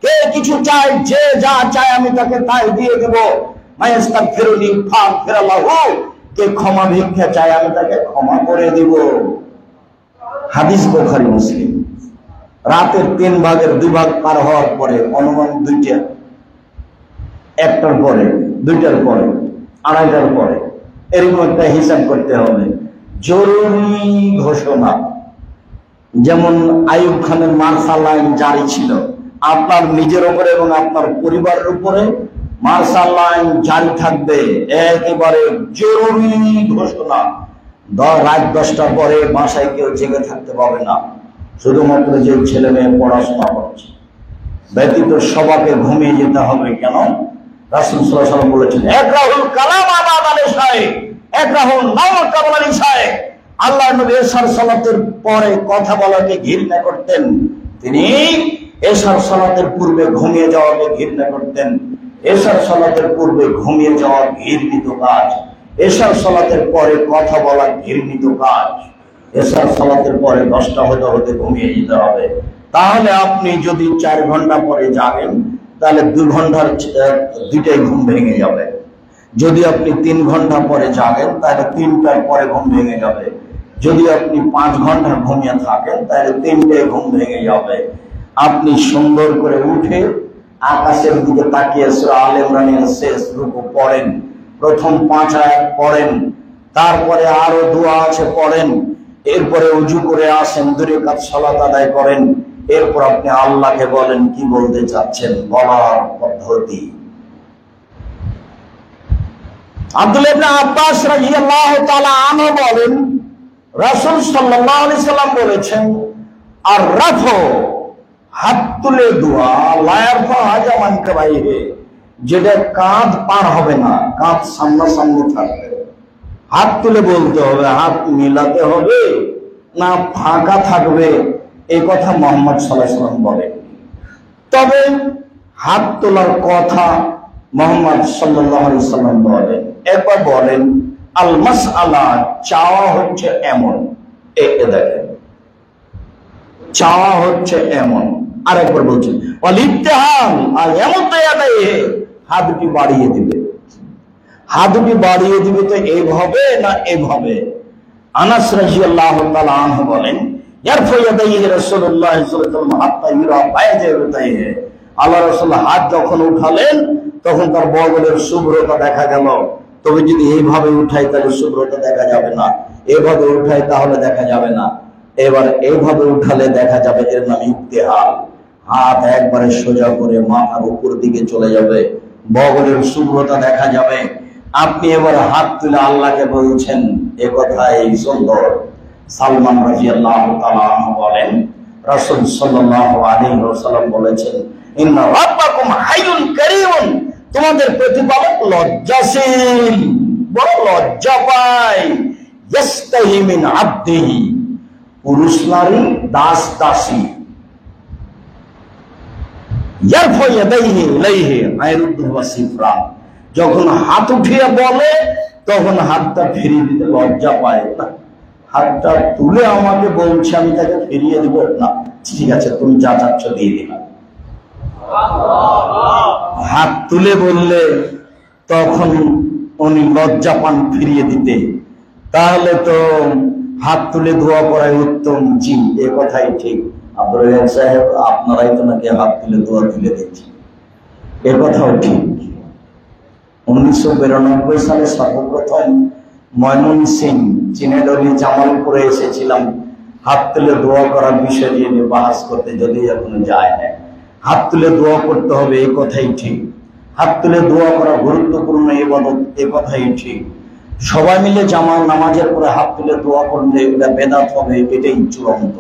কে কিছু চায়, যে যা চায় আমি তাকে তাই দিয়ে দেব। মায়াস্তাগফিরুনি ফাগফির লাহু, কে ক্ষমা ভিক্ষা চায় আমি তাকে ক্ষমা করে দিব। হাদিস বুখারী মুসলিম। রাতের 3 ভাগের 2 ভাগ পার হওয়ার পরে অনুমান 2টা, 1টার পরে, 2টার পরে, 2:30টার পরে এরকম একটা হিসাব করতে হবে। জরুরি ঘোষণা, যেমন আইয়ুব খানের মার্শাল আইন জারি ছিল, আপনার নিজের উপরে এবং আপনার পরিবারের উপরে মার্শাল আইন জারি থাকবে। একেবারে জরুরি ঘোষণা। রাত 10টার পরে বাসায় কেউ জেগে থাকতে পারবে না, শুধুমাত্র যে ছেলে মেয়ে পড়াশোনা করছে ব্যতীত সবাইকে ঘুমিয়ে যেতে হবে। কেন? রাসূল সাল্লাল্লাহু আলাইহি ওয়াসাল্লাম বলেছেন, একরাহুল কালাম আবাদাল ইশায়ে, একরাহুল নাওম কাবলাল ইশায়ে। আল্লাহ নবী এশার সালাতের পরে কথা বলাকে ঘৃণা করতেন, তিনি এশার সালাতের পূর্বে ঘুমিয়ে যাওয়াকে ঘৃণা করতেন। এশার সালাতের পূর্বে ঘুমিয়ে যাওয়া ঘৃণিত কাজ, এশার সালাতের পরে কথা বলা ঘৃণিত কাজ। এশার সালাতের পরে 10টা হতে হতে ঘুমিয়ে যেতে হবে। তাহলে আপনি যদি 4 ঘন্টা পরে জাগেন তাহলে 2 ঘন্টার 2টাই ঘুম ভেঙে যাবে। যদি আপনি 3 ঘন্টা পরে জাগেন তাহলে 3টার পরে ঘুম ভেঙে যাবে। যদি আপনি 5 ঘন্টা ঘুমিয়ে থাকেন তাহলে 3টায় ঘুম ভেঙে যাবে। আপনি সুন্দর করে উঠে আকাশের দিকে তাকিয়ে সূরা আলে ইমরানের শেষ রুকু পড়েন, প্রথম 5 আয়াত পড়েন, তারপরে আরো দোয়া আছে পড়েন, এরপরে ওযু করে আসেন, 2 রাকাত সালাত আদায় করেন, এরপর আপনি আল্লাহকে বলেন কি বলতে চাচ্ছেন, বলার পদ্ধতি। আব্দুল্লাহ ইবনে আব্বাস রাদিয়াল্লাহু তাআলা আনহু বলেন, রাসূল সাল্লাল্লাহু আলাইহি সাল্লাম বলেছেন, আর রাফু হাত তুলে দোয়া লা ইয়ারফা হাজামান কাবাইহে, যেটা কাঁধ পার হবে না, কাঁধ সামনাসামনি থাকবে। হাত তুলে বলতে হবে, হাত মিলাতে হবে না ফাঁকা থাকবে, এই কথা মুহাম্মদ সাল্লাল্লাহু আলাইহি ওয়াসাল্লাম বলেন। তবে হাত তোলার কথা মুহাম্মদ সাল্লাল্লাহু আলাইহি ওয়াসাল্লাম বলেন। একবার বলেন, আল মাসআলা, চাওয়া হচ্ছে এমন, দেখেন চাওয়া হচ্ছে এমন। আরেকবার বলছেন ওয়াল ইবতিহাল, আর এমন হাত দুটি বাড়িয়ে দিবে। হাত দুটি বাড়িয়ে দিবে তো এইভাবে না এভাবে? আনাস রাদিয়াল্লাহু তাআলা আনহু বলেন, ইয়ারফা ইয়াদাইহি রাসূলুল্লাহ সাল্লাল্লাহু আলাইহি ওয়াসাল্লাম হাত্তা ইউরা বাইদা ইয়াদাইহি, আল্লাহ রাসূল হাত যখন উঠালেন তখন তার বগলের শুভ্রতা দেখা গেল। তবে যদি এইভাবে উঠাই তাহলে শুভ্রতা দেখা যাবে না, এইভাবে উঠাই তাহলে দেখা যাবে না। এবার এইভাবে উঠালে দেখা যাবে, এর নাম ইবতিহাল। হাত একবারে সোজা করে মাথার উপর দিকে চলে যাবে, বগলের শুভ্রতা দেখা যাবে। আপনি এবার হাত তুলে আল্লাহকে বলছেন, এ কথাই সুন্দর। সালমান রাদিয়াল্লাহু তাআলা আনহু বলেন, রাসূল সাল্লাল্লাহু আলাইহি ওয়াসাল্লাম বলেছেন, ইন্না রাব্বাকুম হাইয়ুন কারীম, তোমাদের প্রতিপালক লজ্জাশীল, বড় লজ্জা পায়। ইয়াস্তাহি মিন আবদিহি, পুরুষ নারী দাস দাসী। ইয়ারফা ইয়াদাইহি ইলাইহি আয়রুদ্দুহু সিফরা, যখন হাত উঠিয়ে বলে তখন হাতটা ফিরিয়ে দিতে লজ্জা পায় না। হাতটা তুলে আমাকে বলছে, আমি তাকে ফিরিয়ে দিব না, ঠিক আছে তুমি যা চাচ্ছ দিয়ে দিলাম। হাত তুলে বললে তখন উনি লজ্জা পান ফিরিয়ে দিতে। তাহলে তো হাত তুলে দোয়া করাই উত্তম। জি, এ কথাই ঠিক। আব্দুর রাজ্জাক সাহেব, আপনারাই তো নাকি হাত তুলে দোয়া তুলে দিচ্ছেন, এ কথাও ঠিক। 1992 সালে সর্বপ্রথম ময়মনসিংহ চিনেডলি জামালপুরে এসেছিলাম হাত তুলে দোয়া করার বিষয় নিয়ে বাহাস করতে, যদি এখনো যায় না। হাত তুলে দোয়া করতে হবে, এই কথাই ঠিক। হাত তুলে দোয়া করা গুরুত্বপূর্ণ ইবাদত, এ কথাই ঠিক। সবাই মিলে নামাজের পরে হাত তুলে দোয়া করলে এটা বেদাত হবে, এটাই চূড়ান্ত।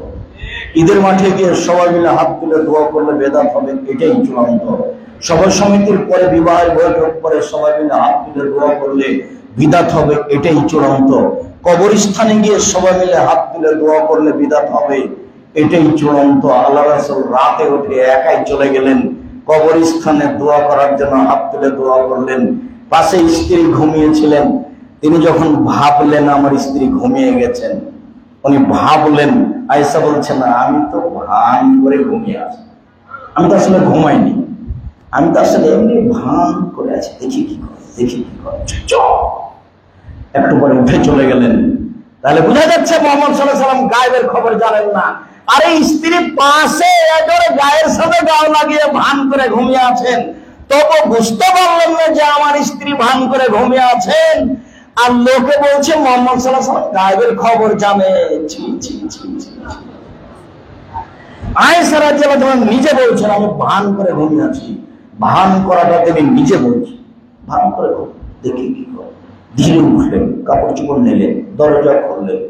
ঈদের মাঠে গিয়ে সবাই মিলে হাত তুলে দোয়া করলে বেদাত হবে, এটাই চূড়ান্ত। সভা সমিতির পরে, বিবাহের বৈঠক পরে সবাই মিলে হাত তুলে দোয়া করলে বিদাত হবে, এটাই চূড়ান্ত। কবরস্থানে গিয়ে সবাই মিলে হাত তুলে দোয়া করলে বিদাত হবে, এটাই চূড়ান্ত। আল্লাহ রাসূল রাতে উঠে একাই চলে গেলেন কবরস্থানে দোয়া করার জন্য, হাত তুলে দোয়া করলেন। পাশে স্ত্রী ঘুমিয়েছিলেন, তিনি যখন ভাবলেন আমার স্ত্রী ঘুমিয়ে গেছেন, উনি ভাবলেন, আয়েশা বলছেন, আমি তো ভান করে ঘুমিয়ে আছি, আমি তো আসলে ঘুমাইনি, আমি তো আসলে এমনি ভান করে আছি, দেখি কি করে, দেখি কি করে। একটু পরে উঠে চলে গেলেন। তাহলে বোঝা যাচ্ছে মুহাম্মদ সাল্লাল্লাহু আলাইহি ওয়াসাল্লাম গায়েবের খবর জানেন না। আরে স্ত্রী পাশে একেবারে গায়ের সাথে গাও লাগিয়ে ভান করে ঘুমিয়ে আছেন, তবু বুঝতে পারলেন না যে আমার স্ত্রী ভান করে ঘুমিয়ে আছেন, আর লোকে বলছে মুহাম্মদ সাল্লাল্লাহু আলাইহি ওয়াসাল্লাম গায়েবের খবর জানে। ছি ছি ছি ছি। আয়েশা রাদিয়াল্লাহু আনহা নিজে বলছেন আমি ভান করে ঘুমিয়ে আছি। ভান করাটা তিনি নিজে বলছেন, ভান করে দেখি কি করে। ধীরে উঠলেন, কাপড় চোপড় নিলেন, দরজা খুললেন,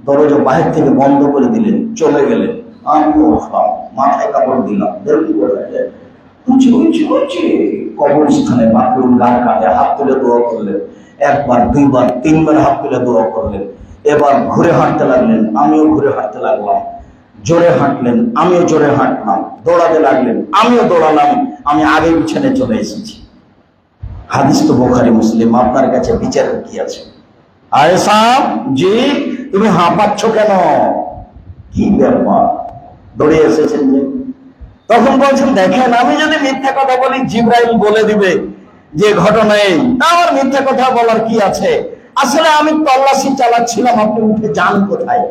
দরজা বাহির থেকে বন্ধ করে দিলেন, চলে গেলেন। আমি উঠলাম, মাথায় কাপড় দিলাম, দেখি কোথায় কবরস্থানে বাকিউল্লাহ কাঁধে হাত তুলে দোয়া করলেন। একবার, দুইবার, তিনবার হাত তুলে দোয়া করলেন। এবার ঘুরে হাঁটতে লাগলেন, আমিও ঘুরে হাঁটতে লাগলাম। জোরে হাঁটলেন, আমিও জোরে হাঁটলাম। দৌড়াতে লাগলেন, আমিও দৌড়ালাম। আমি আগে পিছনে চলে এসেছি। হাদিস তো বুখারী মুসলিম, আপনার কাছে বিচারের কি আছে? আয়েশা জি, তুমি হাঁপাচ্ছ কেন? কি ব্যাপার? দৌড়ে এসেছেন যে? তখন বলছেন দেখেন, আমি যদি মিথ্যা কথা বলি জিবরাইল বলে দিবে যে ঘটনা এই, আমার মিথ্যা কথা বলার কি আছে? আসলে আমি তল্লাশি চালাচ্ছিলাম, আপনি উঠে যান কোথায়?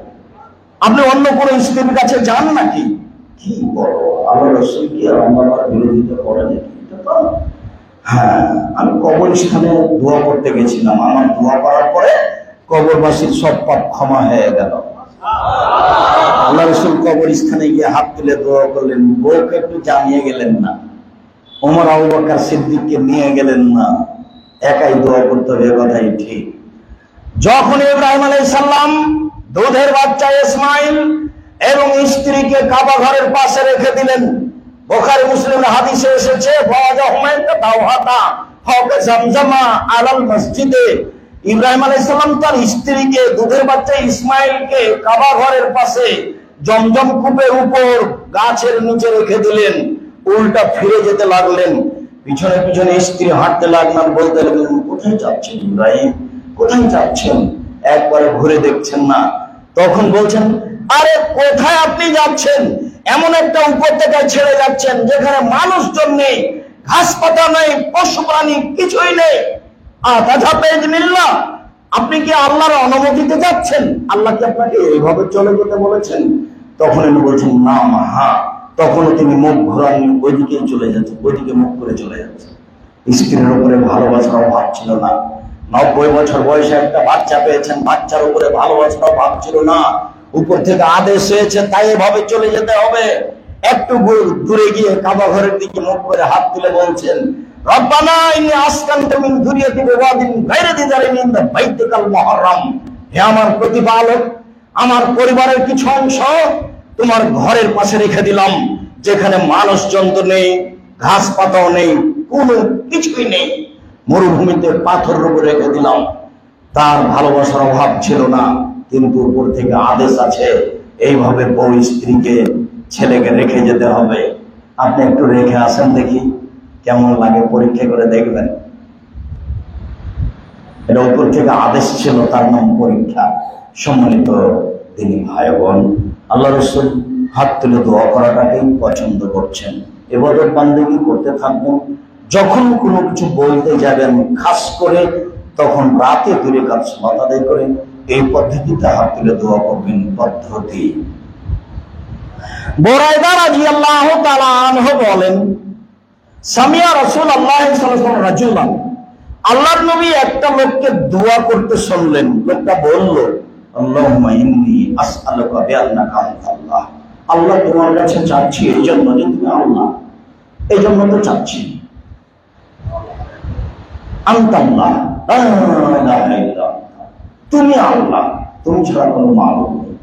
আপনি অন্য কোনো স্ত্রীর কাছে যান নাকি? কি বলো, আল্লাহ রাসূল কি আর আমার বিরোধিতা করে নাকি? হ্যাঁ, আমি কবরস্থানে দোয়া করতে গেছিলাম। আমার দোয়া করার পরে কবরবাসীর সব পাপ ক্ষমা হয়ে গেল। আল্লাহ রাসূল কবরস্থানে গিয়ে হাত তুলে দোয়া করলেন, বউকে একটু জানিয়ে গেলেন না, ওমর আবু বকর সিদ্দিককে নিয়ে গেলেন না, একাই দোয়া করতে হবে, কথাই ঠিক। যখন ইব্রাহিম আলাইহিস সালাম দুধের বাচ্চা ইসমাইল এবং স্ত্রীকে কাবা ঘরের পাশে রেখে দিলেন, বুখারী মুসলিমের হাদিসে এসেছে আলাল মসজিদে, ইব্রাহিম আলাইহিস সালাম তার স্ত্রীকে, দুধের বাচ্চা ইসমাইলকে কাবা ঘরের পাশে জমজম কূপের উপর গাছের নিচে রেখে দিলেন। উল্টা ফিরে যেতে লাগলেন, পিছনে পিছনে স্ত্রী হাঁটতে লাগলেন, বলতে লাগলেন কোথায় যাচ্ছেন ইব্রাহিম, কোথায় যাচ্ছেন? একবারে ঘুরে দেখছেন না। তখন বলছেন আরে কোথায় আপনি যাচ্ছেন? এমন একটা উপত্যকায় ছেড়ে যাচ্ছেন যেখানে মানুষজন নেই, ঘাস পাতা নেই, পশু প্রাণী কিছুই নেই। আপনি কি আল্লাহর অনুমতিতে যাচ্ছেন? আল্লাহ কি আপনাকে এইভাবে চলে যেতে বলেছেন? তখন উনি বলছেন না মা, হ্যাঁ। তখনও তিনি মুখ ঘোরাননি, ওইদিকে চলে যাচ্ছেন, ওইদিকে মুখ করে চলে যাচ্ছেন। স্ত্রীর উপরে ভালোবাসার অভাব ছিল না। 90 বছর বয়সে একটা বাচ্চা পেয়েছেন, বাচ্চার উপরে ভালোবাসার অভাব ছিল না। উপর থেকে আদেশ হয়েছে, তাই এভাবে চলে যেতে হবে। একটু দূরে গিয়ে কাবা ঘরের দিকে মুখ করে হাত তুলে বলছেন রব্বানা ইন্নী আসকানতু মিন যুররিয়াতি বিওয়াদিন গায়রি যি যারইন ইনদা বাইতিকাল মুহাররম, হে আমার প্রতিপালক, আমার পরিবারের কিছু অংশ তোমার ঘরের পাশে রেখে দিলাম, যেখানে মানুষ জন্তু নেই, ঘাস পাতাও নেই, কোনো কিছুই নেই, মরুভূমিতে পাথরের উপর রেখে দিলাম। তার ভালোবাসার অভাব ছিল না, কিন্তু উপর থেকে আদেশ আছে এইভাবে বউ স্ত্রীকে, ছেলেকে রেখে যেতে হবে। আপনি একটু রেখে আসেন দেখি কেমন লাগে, পরীক্ষা করে দেখবেন। এটা উপর থেকে আদেশ ছিল, তার নাম পরীক্ষা। সম্মানিত তিনি ভাই বোন, আল্লাহ রাসূল হাত তুলে দোয়া করাটাকেই পছন্দ করছেন। ইবাদত বান্দেগী করতে থাকবেন। যখন কোনো কিছু বলতে যাবেন, খাস করে তখন রাতে 2 রাকাত সালাত আদায় করে এই পদ্ধতিতে হাত তুলে দোয়া করবেন। পদ্ধতি বুরায়দা রাদিয়াল্লাহু তাআলা আনহু বলেন সামিয়া রাসূলুল্লাহ সাল্লাল্লাহু আলাইহি ওয়াসাল্লাম রাজুলান, আল্লাহর নবী একটা লোককে দোয়া করতে শুনলেন। লোকটা বলল আল্লাহুম্মা ইন্নী আসআলুকা বিআন্নাকা আনতাল্লাহ, আল্লাহ তোমার কাছে চাচ্ছি এই জন্য যে তুমি আল্লাহ, এই জন্য তো চাচ্ছি। আনতাল্লাহ লা ইলাহা ইল্লা, তুমি আল্লাহ, তুমি ছাড়া কোনো মাবুদ নেই।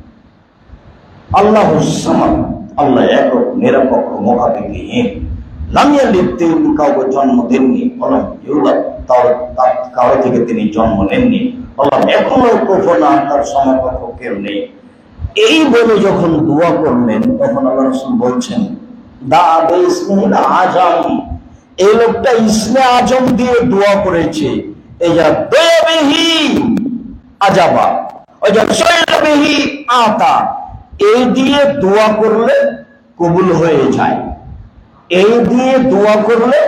আল্লাহুস সামাদ, আল্লাহ একক, নিরপেক্ষ, মুখাপেক্ষীহীন। লাম ইয়ালিদ, তিনি কাউকে জন্ম দেননি, ওয়ালাম ইউলাদ, তার কারো থেকে তিনি জন্ম নেননি। আল্লাহ এখনো কুফুওয়ান আহাদ, তার সমকক্ষ কেউ নেই। এই বলে যখন দোয়া করলেন, তখন আল্লাহ রাসূল বলছেন দা বিসমিল আজম, এই লোকটা ইসমে আজম দিয়ে দোয়া করেছে। এই যা দয়াবিহি আজাবা, ওই যা সয়বিহি আতা, এই দিয়ে দোয়া করলে কবুল হয়ে যায়। এই দিয়ে দোয়া করলে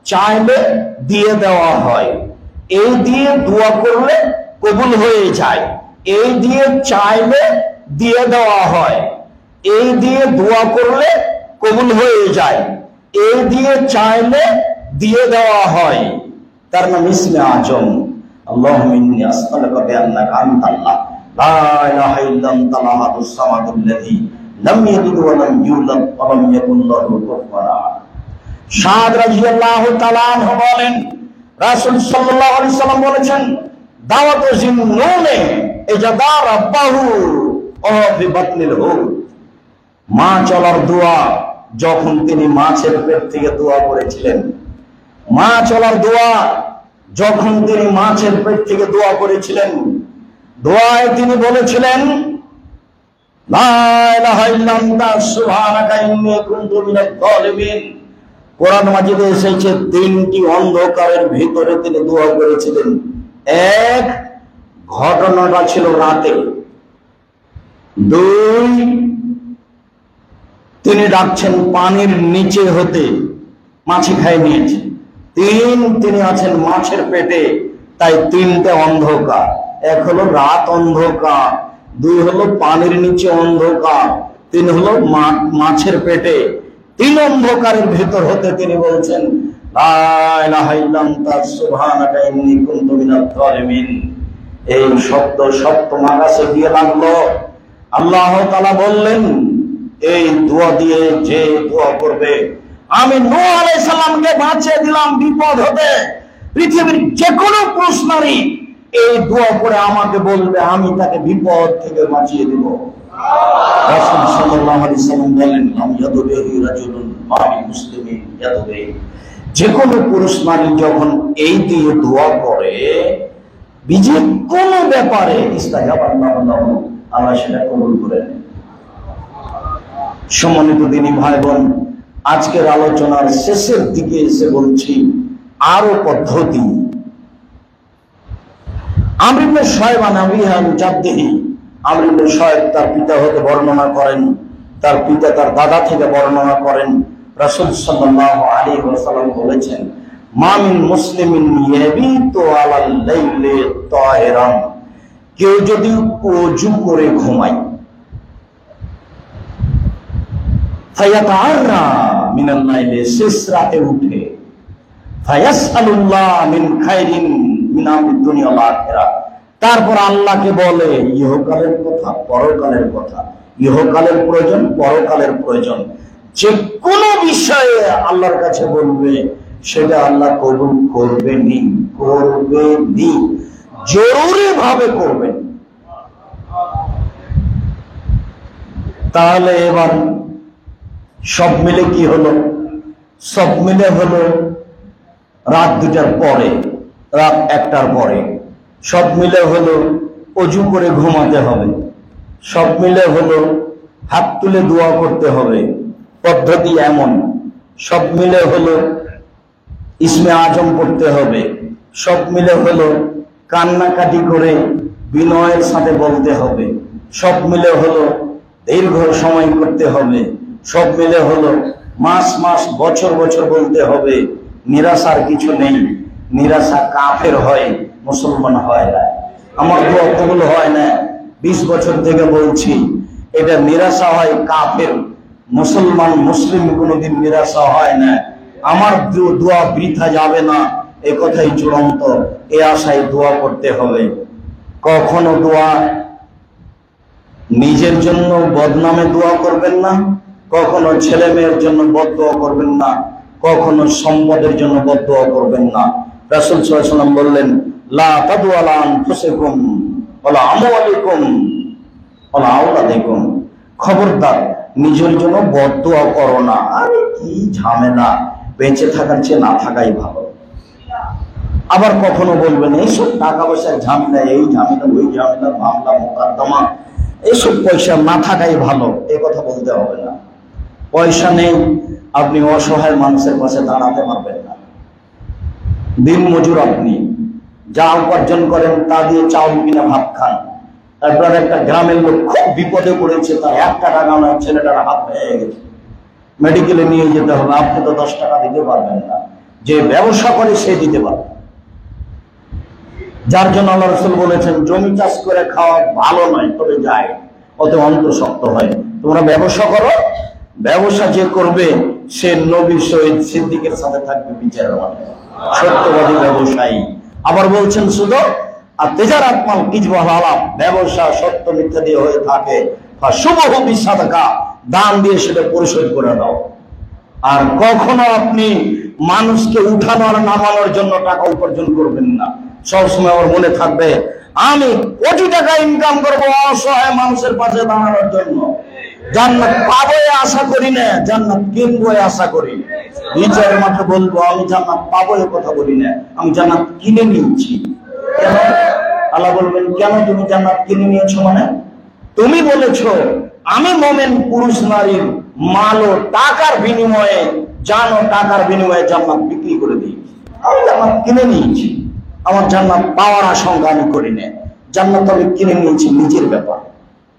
চাইলে দিয়ে দেওয়া হয়। এই দিয়ে দোয়া করলে কবুল হয়ে যায়। এই দিয়ে চাইলে দিয়ে দেওয়া হয়, এই দিয়ে দোয়া করলে কবুল হয়ে যায়, এই দিয়ে চাইলে দিয়ে দেওয়া হয়। তার নাম ইসমে আজম। আল্লাহুম্মা ইন্নী আসআলুকা বিআন্নাকা আনতাল্লাহ লা ইলাহা ইল্লা আনতাল আহাদুস সামাদুল্লাযী লাম ইয়ালিদ ওয়া লাম ইউলাদ ওয়া লাম ইয়াকুল লাহু কুফুয়ান আহাদ। সাদ রাদিয়াল্লাহু তাআলা আনহু বলেন, রাসূল সাল্লাল্লাহু আলাইহি সাল্লাম বলেছেন, দাওয়াতু জিন্নুনে ইজাদা রাব্বাহু ওয়া ফি বাতনিল হুর। মা চলার দোয়া, যখন তিনি মাছের পেট থেকে দোয়া করেছিলেন, মা চলার দোয়া যখন তিনি মাছের পেট থেকে দোয়া করেছিলেন, দোয়ায় তিনি বলেছিলেন, লা ইলাহা ইল্লা আনতা সুবহানাকা ইন্নী কুনতু মিনাজ জালিমিন। কোরআন মাজিদে এসেছে তিনটি অন্ধকারের ভিতরে তিনি দোয়া করেছিলেন। এক, ঘটনাটা ছিল রাতে। দুই, তিনি ডাকছেন পানির নিচে হতে, মাছি খাই নিয়েছে। তিন, তিনি আছেন মাছের পেটে, তাই তিনটে অন্ধকার। এক হলো রাত অন্ধকার, দুই হলো পানির নিচে অন্ধকার, তিন হলো মাছের পেটে। তিন অন্ধকারের ভিতর হতে তিনি বলছেন, লা ইলাহা ইল্লা আনতা সুবহানাকা ইন্নী কুনতু মিনাজ জালিমিন। এই শব্দ সপ্তম আকাশে গিয়ে লাগলো। আল্লাহ তাআলা বললেন, এই দোয়া দিয়ে যে দোয়া করবে, আমি নূহ আলাইহিস সালামকে বাঁচিয়ে দিলাম বিপদ হতে। পৃথিবীর যে কোনো পুরুষ নারী এই দোয়া করে আমাকে বলবে, আমি তাকে বিপদ থেকে বাঁচিয়ে দিব। রাসূল সাল্লাল্লাহু আলাইহি সাল্লাম বলেন, লাম ইয়াদুবিহি রাজুলুন মা মিন মুসলিমিন ইয়াদুবিহি। যে কোনো পুরুষ নারী যখন এই দিয়ে দোয়া করে, যে কোনো ব্যাপারে ইস্তাজাবাল্লাহু, আল্লাহ সেটা কবুল করে নেন। সম্মানিত দিনী ভাই বোন, আজকের আলোচনার শেষের দিকে এসে বলছি আরো পদ্ধতি। আমর ইবনে শুআয়ব আন জাদ্দিহি, আমর ইবনে শুআয়ব তার পিতা হতে বর্ণনা করেন, তার পিতা তার দাদা থেকে বর্ণনা করেন। রাসূল সাল্লাল্লাহু আলাইহি ওয়াসাল্লাম বলেছেন, মা মিন মুসলিমিন ইয়াবিতু আলাল লাইলি তাহিরান। কেউ যদি ওযু করে ঘুমায়, ফায়াতাআররা মিনাল লাইলি, শেষ রাতে উঠে, ফায়াসআলুল্লাহ মিন খায়রিন মিন আমরিদ দুনিয়া ওয়াল আখিরাহ, তারপর আল্লাহকে বলে ইহকালের কথা, পরকালের কথা, ইহকালের প্রয়োজন, পরকালের প্রয়োজন, যে কোনো বিষয়ে আল্লাহর কাছে বলবে, সেটা আল্লাহ কবুল করবেনই, করবেনই, জরুরি ভাবে করবেন। তাহলে এবার সব মিলে কি হলো? সব মিলে হলো রাত 2টার পরে, রাত 1টার পরে। সব মিলে হলো ওযু করে ঘুমাতে হবে। সব মিলে হলো হাত তুলে দোয়া করতে হবে, পদ্ধতি এমন। সব মিলে হলো ইসমে আজম পড়তে হবে। সব মিলে হলো কান্নাকাটি করে বিনয়ের সাথে বলতে হবে। সব মিলে হলো দীর্ঘ সময় করতে হবে। সব মিলে হলো মাস মাস, বছর বছর বলতে হবে। নিরাশার কিছু নেই। নিরাশা কাফের হয়, মুসলমান হয় না। আমার দোয়া কবুল হয় না, 20 বছর থেকে বলছি। এটা নিরাশা হয় কাফের, মুসলমান মুসলিম কোনোদিন নিরাশা হয় না। আমার দোয়া বৃথা যাবে না, এ কথাই চূড়ান্ত। এ আশায় দোয়া করতে হবে। কখনো দোয়া নিজের জন্য বদনামে দোয়া করবেন না, কখনো ছেলে মেয়ের জন্য বদদোয়া করবেন না, কখনো সম্পদের জন্য বদদোয়া করবেন না। রাসূল সাল্লাল্লাহু আলাইহি ওয়াসাল্লাম বললেন, লা তাদু আলা আনফুসিকুম ওয়ালা আমওয়ালিকুম ওয়ালা আওলাদিকুম। খবরদার নিজের জন্য বদদোয়া করো না। আরে কি ঝামেলা, বেঁচে থাকার চেয়ে না থাকাই ভালো। আবার কখনো বলবেন এইসব টাকা পয়সার ঝামেলা, এই ঝামেলা, ওই ঝামেলা, মামলা মোকদ্দমা, এইসব পয়সা না থাকাই ভালো, এ কথা বলতে হবে না। পয়সা নেই, আপনি অসহায় মানুষের পাশে দাঁড়াতে পারবেন না। দিন মজুর, আপনি যা উপার্জন করেন তা দিয়ে চাউল কিনে ভাত খান। তারপর একটা গ্রামের লোক খুব বিপদে পড়েছে, তার 1 টাকা না, ছেলেটার হাত ভেঙে গেছে, মেডিকেলে নিয়ে যেতে হবে। আপনি তো 10 টাকা দিতে পারবেন না, যে ব্যবসা করে সে দিতে পারবে। যার জন্য আল্লাহ রাসূল বলেছেন জমি চাষ করে খাওয়া ভালো নয়, তবে যায় অত অন্তঃশক্ত হয়। তোমরা ব্যবসা করো, ব্যবসা যে করবে সে নবী শহীদ সিদ্দিকের সাথে থাকবে বিচারের মাঠে, সত্যবাদী ব্যবসায়ী। আবার বলছেন শুধু আর তেজারাত মাল কিজবাল আলাপ, ব্যবসা সত্য মিথ্যা দিয়ে হয়ে থাকে, শুভ বিসাদাকা, দান দিয়ে সেটা পরিশোধ করে দাও। আর কখনো আপনি মানুষকে উঠানো আর নামানোর জন্য টাকা উপার্জন করবেন না। সবসময় আমার মনে থাকবে আমি কোটি টাকা ইনকাম করবো অসহায় মানুষের পাশে দাঁড়ানোর জন্য। জান্নাত পাবো আশা করি না, জান্নাত কিনবো আশা করি। বিচারের মাঠে বলবো আমি জান্নাত পাবো এ কথা বলি না, আমি জান্নাত কিনে নিয়েছি। কেন? আল্লাহ বলবেন কেন তুমি জান্নাত কিনে নিয়েছো? মানে তুমি বলেছো আমি মোমেন পুরুষ নারীর মাল ও টাকার বিনিময়ে, জানো টাকার বিনিময়ে জান্নাত বিক্রি করে দিই। আমি জান্নাত কিনে নিয়েছি, আমার জান্নাত পাওয়ার আশঙ্কা আমি করি না। জান্নাত আমি কিনে নিয়েছি, নিজের ব্যাপার।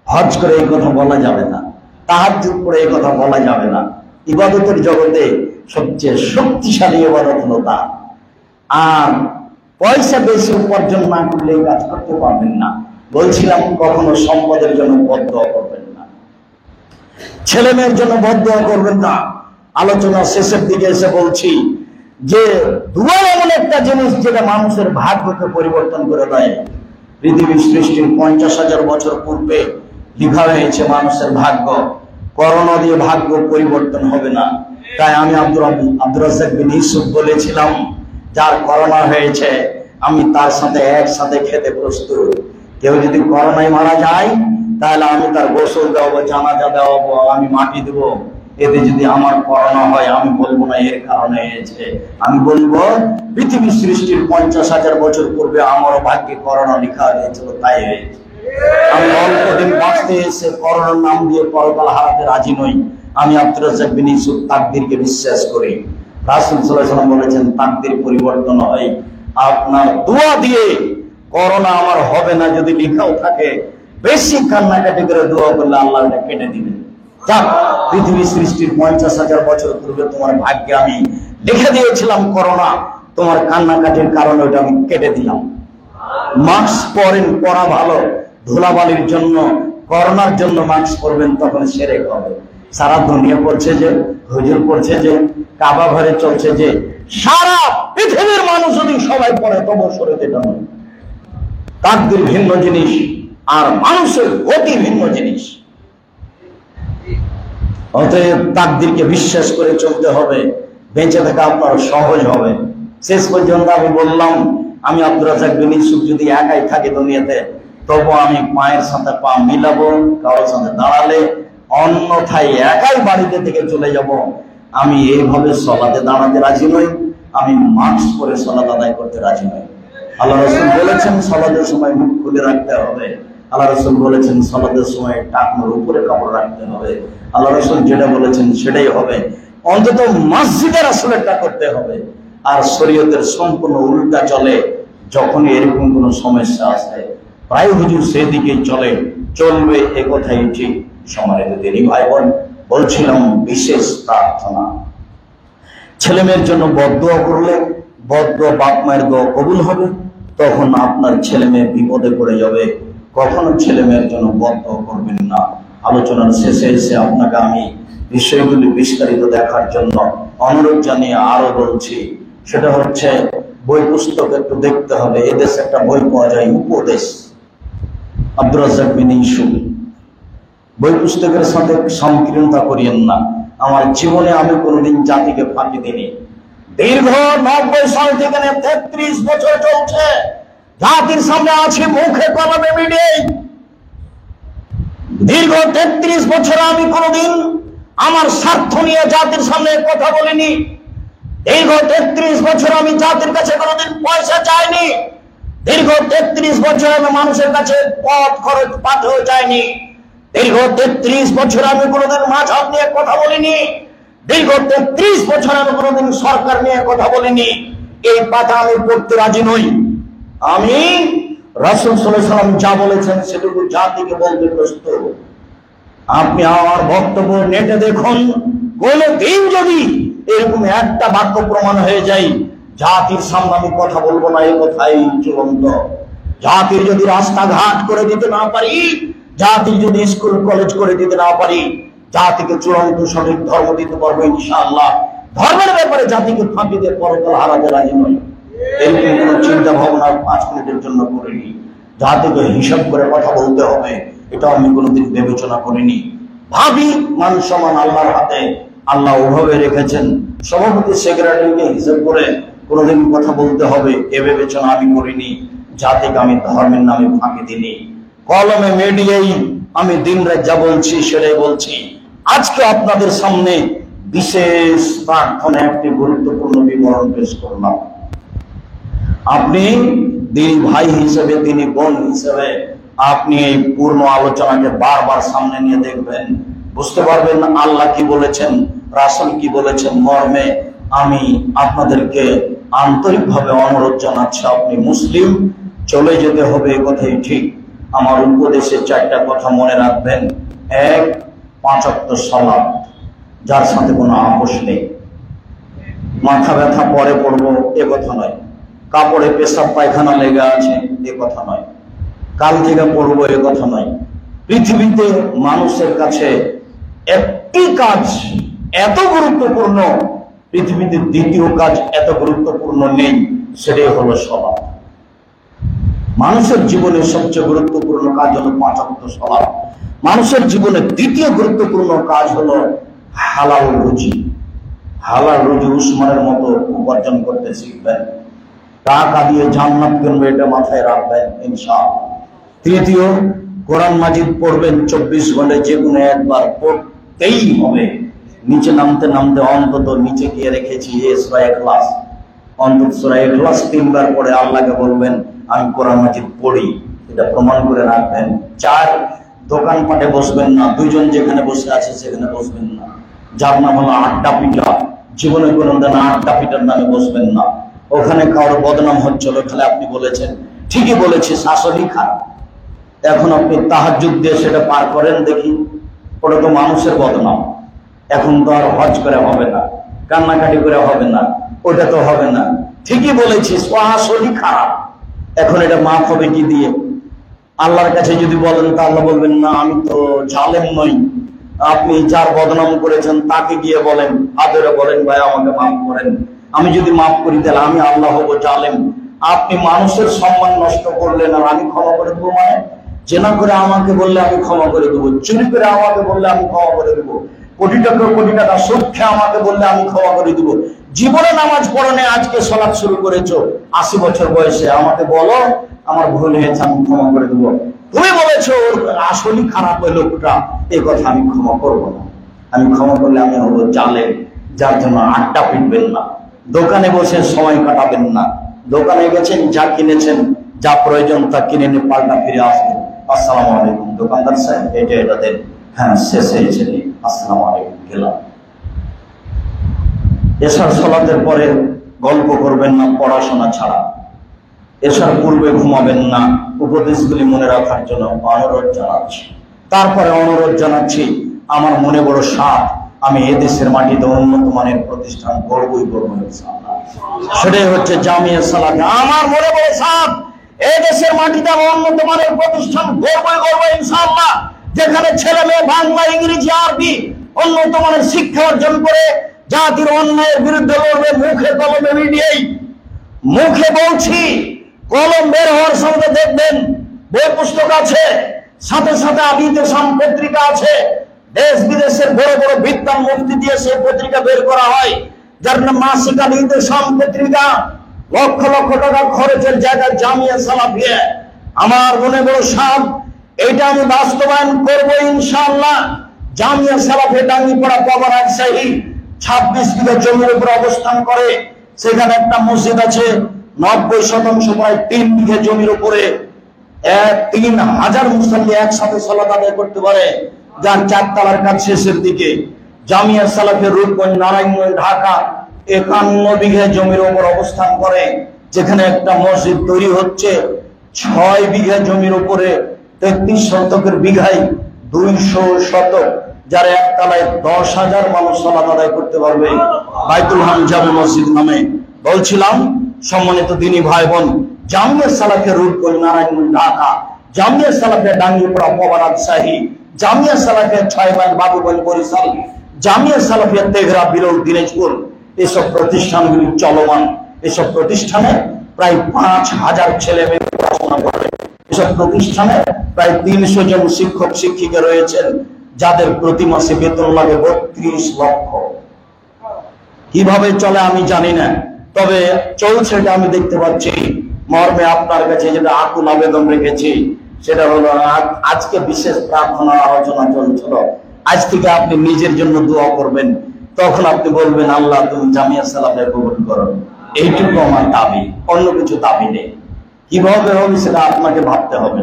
হজ করে এই কথা বলা যাবে না, তাহাজ্জুদ করে এই কথা বলা যাবে না। ইবাদতের জগতে সবচেয়ে শক্তিশালী ইবাদত হলো দান। আর পয়সা বেশি উপার্জন না করলে এই কাজ করতে পারবেন না। বলছিলাম কখনো সম্পদের জন্য বদদোয়া করবেন না, ছেলে মেয়ের জন্য বদদোয়া করবেন না। আলোচনা শেষের দিকে এসে বলছি যে দুয়া এমন একটা জিনিস যেটা মানুষের ভাগ্যকে পরিবর্তন করে দেয়। পৃথিবীর সৃষ্টির 50,000 বছর পূর্বে লিখা হয়েছে মানুষের ভাগ্য, করোনা দিয়ে ভাগ্য পরিবর্তন হবে না। তাই আমি আব্দুর রাজ্জাক বিন ইউসুফ বলেছিলাম যার করোনা হয়েছে আমি তার সাথে একসাথে খেতে প্রস্তুত। কেউ যদি করোনায় মারা যায় তাহলে আমি তার গোসল দেওয়াবো, জানাজা দেওয়াবো, আমি মাটি দেবো। এতে যদি আমার করোনা হয় আমি বলবো না এর কারণে হয়েছে, আমি বলবো পৃথিবী সৃষ্টির 50,000 বছর পূর্বে আমারও ভাগ্যে করোনা লেখা হয়েছিল, তাই হয়েছে। আমি অল্প দিন বাঁচতে এসে করোনার নাম দিয়ে পরকাল হারাতে রাজি নই। আমি আব্দুর রাজ্জাক বিন ইউসুফ তাকদীরকে বিশ্বাস করি। রাসূল সাল্লাল্লাহু আলাইহি ওয়াসাল্লাম বলেছেন তাকদীর পরিবর্তন হয় আপনার দোয়া দিয়ে। করোনা আমার হবে না যদি লেখাও থাকে, বেশি কান্নাকাটি করে দোয়া করলে আল্লাহ এটা কেটে দিবেন। যাক, পৃথিবী সৃষ্টির 50,000 বছর পূর্বে তোমার ভাগ্যে আমি লিখে দিয়েছিলাম করোনা, তোমার কান্নাকাটির কারণে ওটা আমি কেটে দিলাম। মাস্ক পরেন, পরা ভালো। ধুলাবালির জন্য, করোনার জন্য মাস্ক পরবেন, তখন শিরক হবে। সারা দুনিয়া পড়ছে যে, হুজুর পড়ছে যে, কাবা ঘরে চলছে যে, সারা পৃথিবীর মানুষ যদি সবাই পড়ে তবু শরীরে এটা নয়। তাকদীর ভিন্ন জিনিস আর মানুষের গতি ভিন্ন জিনিস। অতএব তাকদীরকে বিশ্বাস করে চলতে হবে, বেঁচে থাকা আপনার সহজ হবে। শেষ পর্যন্ত আমি বললাম আমি আব্দুর রাজ্জাক বিন ইউসুফ যদি একাই থাকি দুনিয়াতে তবু আমি পায়ের সাথে পা মিলাবো কারোর সাথে দাঁড়ালে, অন্যথায় একাই বাড়িতে থেকে চলে যাব। আমি এইভাবে সলাতে দাঁড়াতে রাজি নই, আমি মাস্ক পরে সলাত আদায় করতে রাজি নই। আল্লাহ রাসূল বলেছেন সলাতের সময় মুখ খুলে রাখতে হবে। আল্লাহ রাসূল বলেছেন সলাতের সময় টাকনোর উপরে কাপড় রাখতে হবে। আল্লাহ রাসূল যেটা বলেছেন সেটাই হবে। অন্তত মসজিদের আসলেটা করতে হবে। আর শরীয়তের সম্পূর্ণ উল্টা চলে যখনই এরকম কোনো সমস্যা আসে, প্রায় হুজুর সেদিকে চলবে, এ কথাই ঠিক। সম্মানিত দিনী ভাই বোন, বলছিলাম বিশেষ প্রার্থনা, ছেলে মেয়ের জন্য বদদোয়া করলে বদদোয়া বাপ মায়ের দোয়া কবুল হবে, তখন আপনার ছেলে মেয়ে বিপদে পড়ে যাবে। কখনো ছেলে মেয়ের জন্য বদদোয়া করবেন না। আলোচনার শেষে এসে আপনাকে আমি বিষয়গুলি বিস্তারিত দেখার জন্য অনুরোধ জানিয়ে আরো বলছি, সেটা হচ্ছে বই পুস্তক একটু দেখতে হবে। এদেশে একটা বই পাওয়া যায় উপদেশ, আব্দুর রাজ্জাক বিন ইউসুফ। বই পুস্তকের সাথে সংকীর্ণতা করিয়েন না। আমার জীবনে আমি কোনোদিন জাতিকে ফাঁকি দিইনি। দীর্ঘ 90 সাল থেকে 33 বছর চলছে, জাতির সামনে আছে মুখে কলমে মিডিয়ে। দীর্ঘ 33 বছর আমি কোনোদিন আমার স্বার্থ নিয়ে জাতির সামনে কথা বলিনি। দীর্ঘ 33 বছর আমি জাতির কাছে কোনোদিন পয়সা চাইনি। দীর্ঘ 33 বছর আমি মানুষের কাছে পথ খরচ পাথেও চাইনি। দীর্ঘ 33 বছর আমি কোনোদিন মাঝহাব নিয়ে কথা বলিনি। দীর্ঘ 33 বছর আমি কোনোদিন সরকার নিয়ে কথা বলিনি। এই পাতা আমি পড়তে রাজি নই। আমি রাসূল সাল্লাল্লাহু আলাইহি ওয়াসাল্লাম যা বলেছেন সেটুকু জাতিকে বলতে প্রস্তুত। আপনি আমার বক্তব্য নেটে দেখুন, কোনদিন যদি এরকম একটা বাক্য প্রমাণ হয়ে যায় জাতির সামনে আমি কথা বলবো না, এই কথাই চূড়ান্ত। জাতির যদি রাস্তাঘাট করে দিতে না পারি, জাতির যদি স্কুল কলেজ করে দিতে না পারি, জাতিকে চূড়ান্ত সঠিক ধর্ম দিতে পারবো ইনশাআল্লাহ। ধর্মের ব্যাপারে জাতিকে ফাঁকি দিয়ে পরকাল হারাতে রাজি নয়, এরকম কোন চিন্তা ভাবনা 5 মিনিটের জন্য করিনি। জাতিকে হিসাব করে কথা বলতে হবে, এটা আমি কোনোদিন বিবেচনা করিনি। ভাবি মান সম্মান আল্লাহর হাতে, আল্লাহ ওভাবে রেখেছেন। সভাপতি সেক্রেটারিকে হিসাব করে কোনোদিন কথা বলতে হবে, এ বিবেচনা আমি করিনি। জাতিকে আমি ধর্মের নামে ফাঁকি দিইনি। কলমে মিডিয়াই আমি দিন রাত যা বলছি সেটাই বলছি। আজকে আপনাদের সামনে বিশেষ প্রার্থনা একটি গুরুত্বপূর্ণ বিবরণ পেশ করলাম। আপনি দিন ভাই হিসেবে, তিনি বোন হিসেবে আপনি এই পূর্ণ আলোচনাকে বারবার সামনে নিয়ে দেখবেন, বুঝতে পারবেন আল্লাহ কি বলেছেন, রাসূল কি বলেছেন। মর্মে আমি আপনাদেরকে আন্তরিকভাবে অনুরোধ জানাচ্ছি, আপনি মুসলিম, চলে যেতে হবে, এ কথাই ঠিক। আমার উপদেশে 4টা কথা মনে রাখবেন। 1, 5 ওয়াক্ত সালাত, যার সাথে কোনো আপোষ নেই। মাথা ব্যথা পরে পড়বো এ কথা নয়, কাপড়ে পেশাব পায়খানা লেগে আছে এ কথা নয়, কাল থেকে পড়বো এ কথা নয়। পৃথিবীতে মানুষের কাছে একটি কাজ এত গুরুত্বপূর্ণ, পৃথিবীতে দ্বিতীয় কাজ এত গুরুত্বপূর্ণ নেই, সেটাই হলো সালাত। মানুষের জীবনের সবচেয়ে গুরুত্বপূর্ণ কাজ হলো 5 ওয়াক্ত সালাত। মানুষের জীবনে দ্বিতীয় গুরুত্বপূর্ণ কাজ হলো হালাল রুজি। হালাল রুজি উসমানের মতো উপার্জন করতে শিখবেন। টাকা দিয়ে জান্নাত কিনবে, এটা মাথায় রাখবেন ইনশাআল্লাহ। তৃতীয়, কোরআন মাজিদ পড়বেন 24 ঘন্টায়, যে কোনো একবার পড়তেই হবে। নিচে নামতে নামতে অন্তত নিচে গিয়ে রেখেছি সূরা ইখলাস, অন্তত সূরা ইখলাস 3 বার পড়ে আল্লাহকে বলবেন আমি কোরআন মাজিদ পড়ি, এটা প্রমাণ করে রাখবেন। 4, দোকানপাটে বসবেন না, দুইজন যেখানে বসে আছে সেখানে বসবেন না, যার নাম হলো আড্ডা পিটা। জীবনে কোনো দিন আড্ডা পিটার নামে বসবেন না। ওখানে কারোর বদনাম হচ্ছিল, তাহলে আপনি বলেছেন ঠিকই বলেছি, শাশুড়ি খান, এখন আপনি তাহাজ্জুদ দিয়ে সেটা পার করেন দেখি, ওটা তো মানুষের বদনাম। এখন তো আর হজ করে হবে না, কান্নাকাটি করে হবে না, ওটা তো হবে না। ঠিকই বলেছি, শাশুড়ি খারাপ, এখন এটা মাফ হবে কি দিয়ে? আল্লাহর কাছে যদি বলেন তা আল্লাহ বলবেন না আমি তো জালেম নই। আপনি যার বদনাম করেছেন তাকে গিয়ে বলেন, আদরে বলেন ভাই আমাকে মাফ করেন, আমি যদি মাফ করি তাহলে আমি আল্লাহ হবো জালেম। আপনি মানুষের সম্মান নষ্ট করলেন আর আমি ক্ষমা করে দেবো, মানে জেনা করে আমাকে বললে আমি ক্ষমা করে দেবো, চুরি করে আমাকে বললে আমি ক্ষমা করে দেবো, কোটি টাকা সুদ খেয়ে আমাকে বললে আমি ক্ষমা করে দেবো। জীবনে নামাজ পড়নে আজকে সালাত শুরু করেছো 80 বছর বয়সে, আমাকে বলো আমার ভুল হয়েছে আমি ক্ষমা করে দেবো। তুমি বলেছো আসলেই খারাপ ওই লোকটা, এই কথা আমি ক্ষমা করবো না। আমি ক্ষমা করলে আমি হবো জালেম। যার জন্য আড্ডা পিটবেন না, দোকানে বসে সময় কাটাবেন না। দোকানে গেছেন, যা কিনেছেন, যা প্রয়োজন তা কিনে নিয়ে পাল্টা ফিরে আসবেন। আসসালামু আলাইকুম দোকানদার সাহেব, এটা দেন, হ্যাঁ শেষ হয়েছে, আসসালামু আলাইকুম, গেলাম। এশার সালাতের পরে গল্প করবেন না পড়াশোনা ছাড়া। এশার পূর্বে ঘুমাবেন না। উপদেশগুলি মনে রাখার জন্য অনুরোধ জানাচ্ছি। তারপরে অনুরোধ জানাচ্ছি, আমার মনে বড় সাধ, আমি এদেশের মাটিতে উন্নত মানের প্রতিষ্ঠান গড়বই করবো ইনশাআল্লাহ। সেটাই হচ্ছে জামিয়া সালাফিয়া। আমার মনে বড় সাধ, এদেশের মাটিতে আমি উন্নত মানের প্রতিষ্ঠান গড়বই করবো ইনশাআল্লাহ, যেখানে ছেলে মেয়ে বাংলা, ইংরেজি, আরবি উন্নত মানের শিক্ষা অর্জন করে জাতির অন্যায়ের বিরুদ্ধে লড়বে। মুখে কলমে মিডিয়াই, মুখে বলছি, কলম বের হওয়ার সাথে দেখবেন বই পুস্তক আছে, সাথে সাথে আবিদের পত্রিকা আছে, দেশ বিদেশের বড় বড় বিদ্বান মুক্তি দিয়ে সেই পত্রিকা বের করা হয়, যার নাম মাসিক আবিদের পত্রিকা। লক্ষ লক্ষ টাকা খরচের জায়গায় জামিয়া সালাফিয়া। আমার মনে বড় সাধ, এটা আমি বাস্তবায়ন করবো ইনশাআল্লাহ। জামিয়া সালাফিয়া ডাঙ্গিপাড়া পাওয়া রাজশাহী 26 বিঘা জমির উপর অবস্থান করে। সেখানে একটা মসজিদ আছে, 90% প্রায় 3 বিঘা জমির উপরে 3000 মুসল্লি একসাথে সালাত আদায় করতে পারে, যার 4 তলার কাজ শেষের দিকে। জামিয়া সালাফিয়া রূপগঞ্জ, নারায়ণগঞ্জ, ঢাকা 51 বিঘা জমির উপর অবস্থান করে, যেখানে একটা মসজিদ তৈরি হচ্ছে। 6 বিঘা জমির উপরে 33 শতকের বিঘায় 200 শতক, যার একতলায় 10,000 মানুষ সালাত আদায় করতে পারবে। বাইতুল হাম জামে মসজিদ নামে বলছিলাম সম্মানিত দিনী ভাই বোন, জামিয়া সালাফিয়া রূপগঞ্জ নারায়ণগঞ্জ ঢাকা, জামিয়া সালাফিয়া ডাঙ্গিপাড়া পবা রাজশাহী, জামিয়া সালাফিয়া 6 মাইল বাবুগঞ্জ বরিশাল, জামিয়া সালাফিয়া তেঘরা বিরল দিনাজপুর, এসব প্রতিষ্ঠানগুলি চলমান। এসব প্রতিষ্ঠানে প্রায় 5000 ছেলে মেয়ে পড়াশোনা করে। এসব প্রতিষ্ঠানে প্রায় 300 জন শিক্ষক শিক্ষিকা রয়েছেন, যাদের প্রতি মাসে বেতন লাগে 32 লক্ষ। কিভাবে চলে আমি জানি না, তবে চলছে এটা আমি দেখতে পাচ্ছি। মর্মে আপনার কাছে যেটা আকুল আবেদন রেখেছি সেটা হলো, আজকে বিশেষ প্রার্থনা আলোচনা চলছিল, আজ থেকে আপনি নিজের জন্য দোয়া করবেন। তখন আপনি বলবেন, আল্লাহ তুমি জামিয়া সালাফিয়া কবুল করো। এইটুকু আমার দাবি, অন্য কিছু দাবি নেই। কিভাবে হবে সেটা আপনাকে ভাবতে হবে।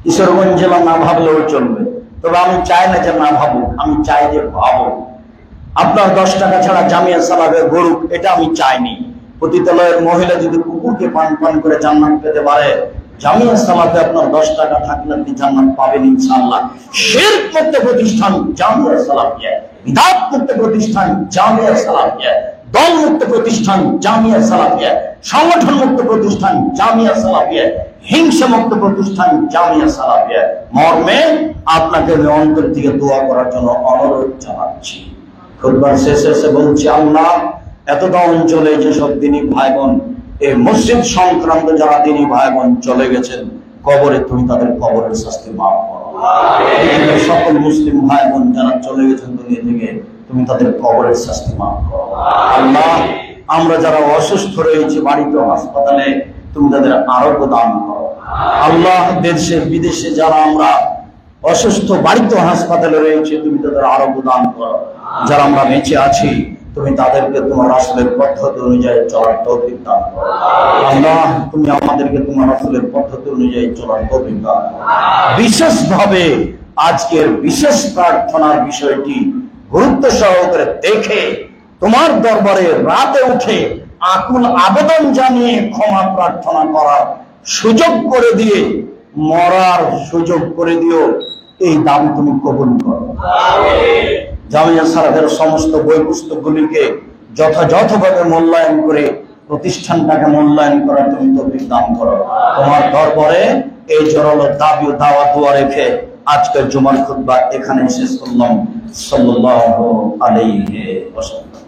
কিশোরগঞ্জ জেলা না ভাবলেও চলবে, তবে আমি চাই না যে না ভাবুক, আমি চাই যে ভাবুক। আপনার 10 টাকা ছাড়া জামিয়া সালাফিয়া গড়ুক, এটা আমি চাইনি। পতিতালয়ের মহিলা যদি কুকুরকে পান পান করে জান্নাত পেতে পারে, জামিয়া সালাফিয়া আপনার 10 টাকা থাকলে আপনি জান্নাত পাবেন ইনশাআল্লাহ। শিরক মুক্ত প্রতিষ্ঠান জামিয়া সালাফিয়া, বিদআত মুক্ত প্রতিষ্ঠান জামিয়া সালাফিয়া, দল মুক্ত প্রতিষ্ঠান জামিয়া সালাফিয়া, সংগঠন মুক্ত প্রতিষ্ঠান জামিয়া সালাফিয়া, হিংসা মুক্ত প্রতিষ্ঠান জামিয়া সালাফিয়া। মর্মে আপনাকে আমি অন্তর থেকে দোয়া করার জন্য অনুরোধ জানাচ্ছি। খুতবার শেষে এসে বলছি, আল্লাহ এতটা অঞ্চলে যেসব দিনী ভাই বোন, এই মসজিদ সংক্রান্ত যারা দিনী ভাই বোন চলে গেছেন কবরে, তুমি তাদের কবরের শাস্তি মাফ করো। সকল মুসলিম ভাই বোন যারা চলে গেছেন দুনিয়া থেকে, তুমি তাদের কবরের শাস্তি মাফ করো। আল্লাহ আমরা যারা অসুস্থ রয়েছি বাড়িতে হাসপাতালে, তুমি তাদের আরোগ্য দান করো। আল্লাহ দেশে বিদেশে যারা আমরা অসুস্থ বাড়িতে হাসপাতালে রয়েছে, তুমি তাদের আরোগ্য দান করো। যারা আমরা বেঁচে আছি, তুমি তাদেরকে তোমার রাসূলের পদ্ধতি অনুযায়ী চলার তৌফিক দান করো। আল্লাহ তুমি আমাদেরকে তোমার রাসূলের পদ্ধতি অনুযায়ী চলার তৌফিক দান করো। বিশেষভাবে আজকের বিশেষ প্রার্থনার বিষয়টি গুরুত্ব সহকারে দেখে তোমার দরবারে রাতে উঠে আকুল আবেদন জানিয়ে ক্ষমা প্রার্থনা করার সুযোগ করে দিয়ে, মরার সুযোগ করে দিও, এই দাবি তুমি কবুল করো। জামিয়া সালাফিয়ার সমস্ত বই পুস্তকগুলিকে যথাযথভাবে মূল্যায়ন করে প্রতিষ্ঠানটাকে মূল্যায়ন করার তুমি তৌফিক দান করো। তোমার দরবারে এই জোরালো দাবি ও দাওয়াত দোয়া রেখে আজকের জুমার খুতবা এখানে শেষ করলাম। সাল্লাল্লাহু আলাইহি ওয়াসাল্লাম।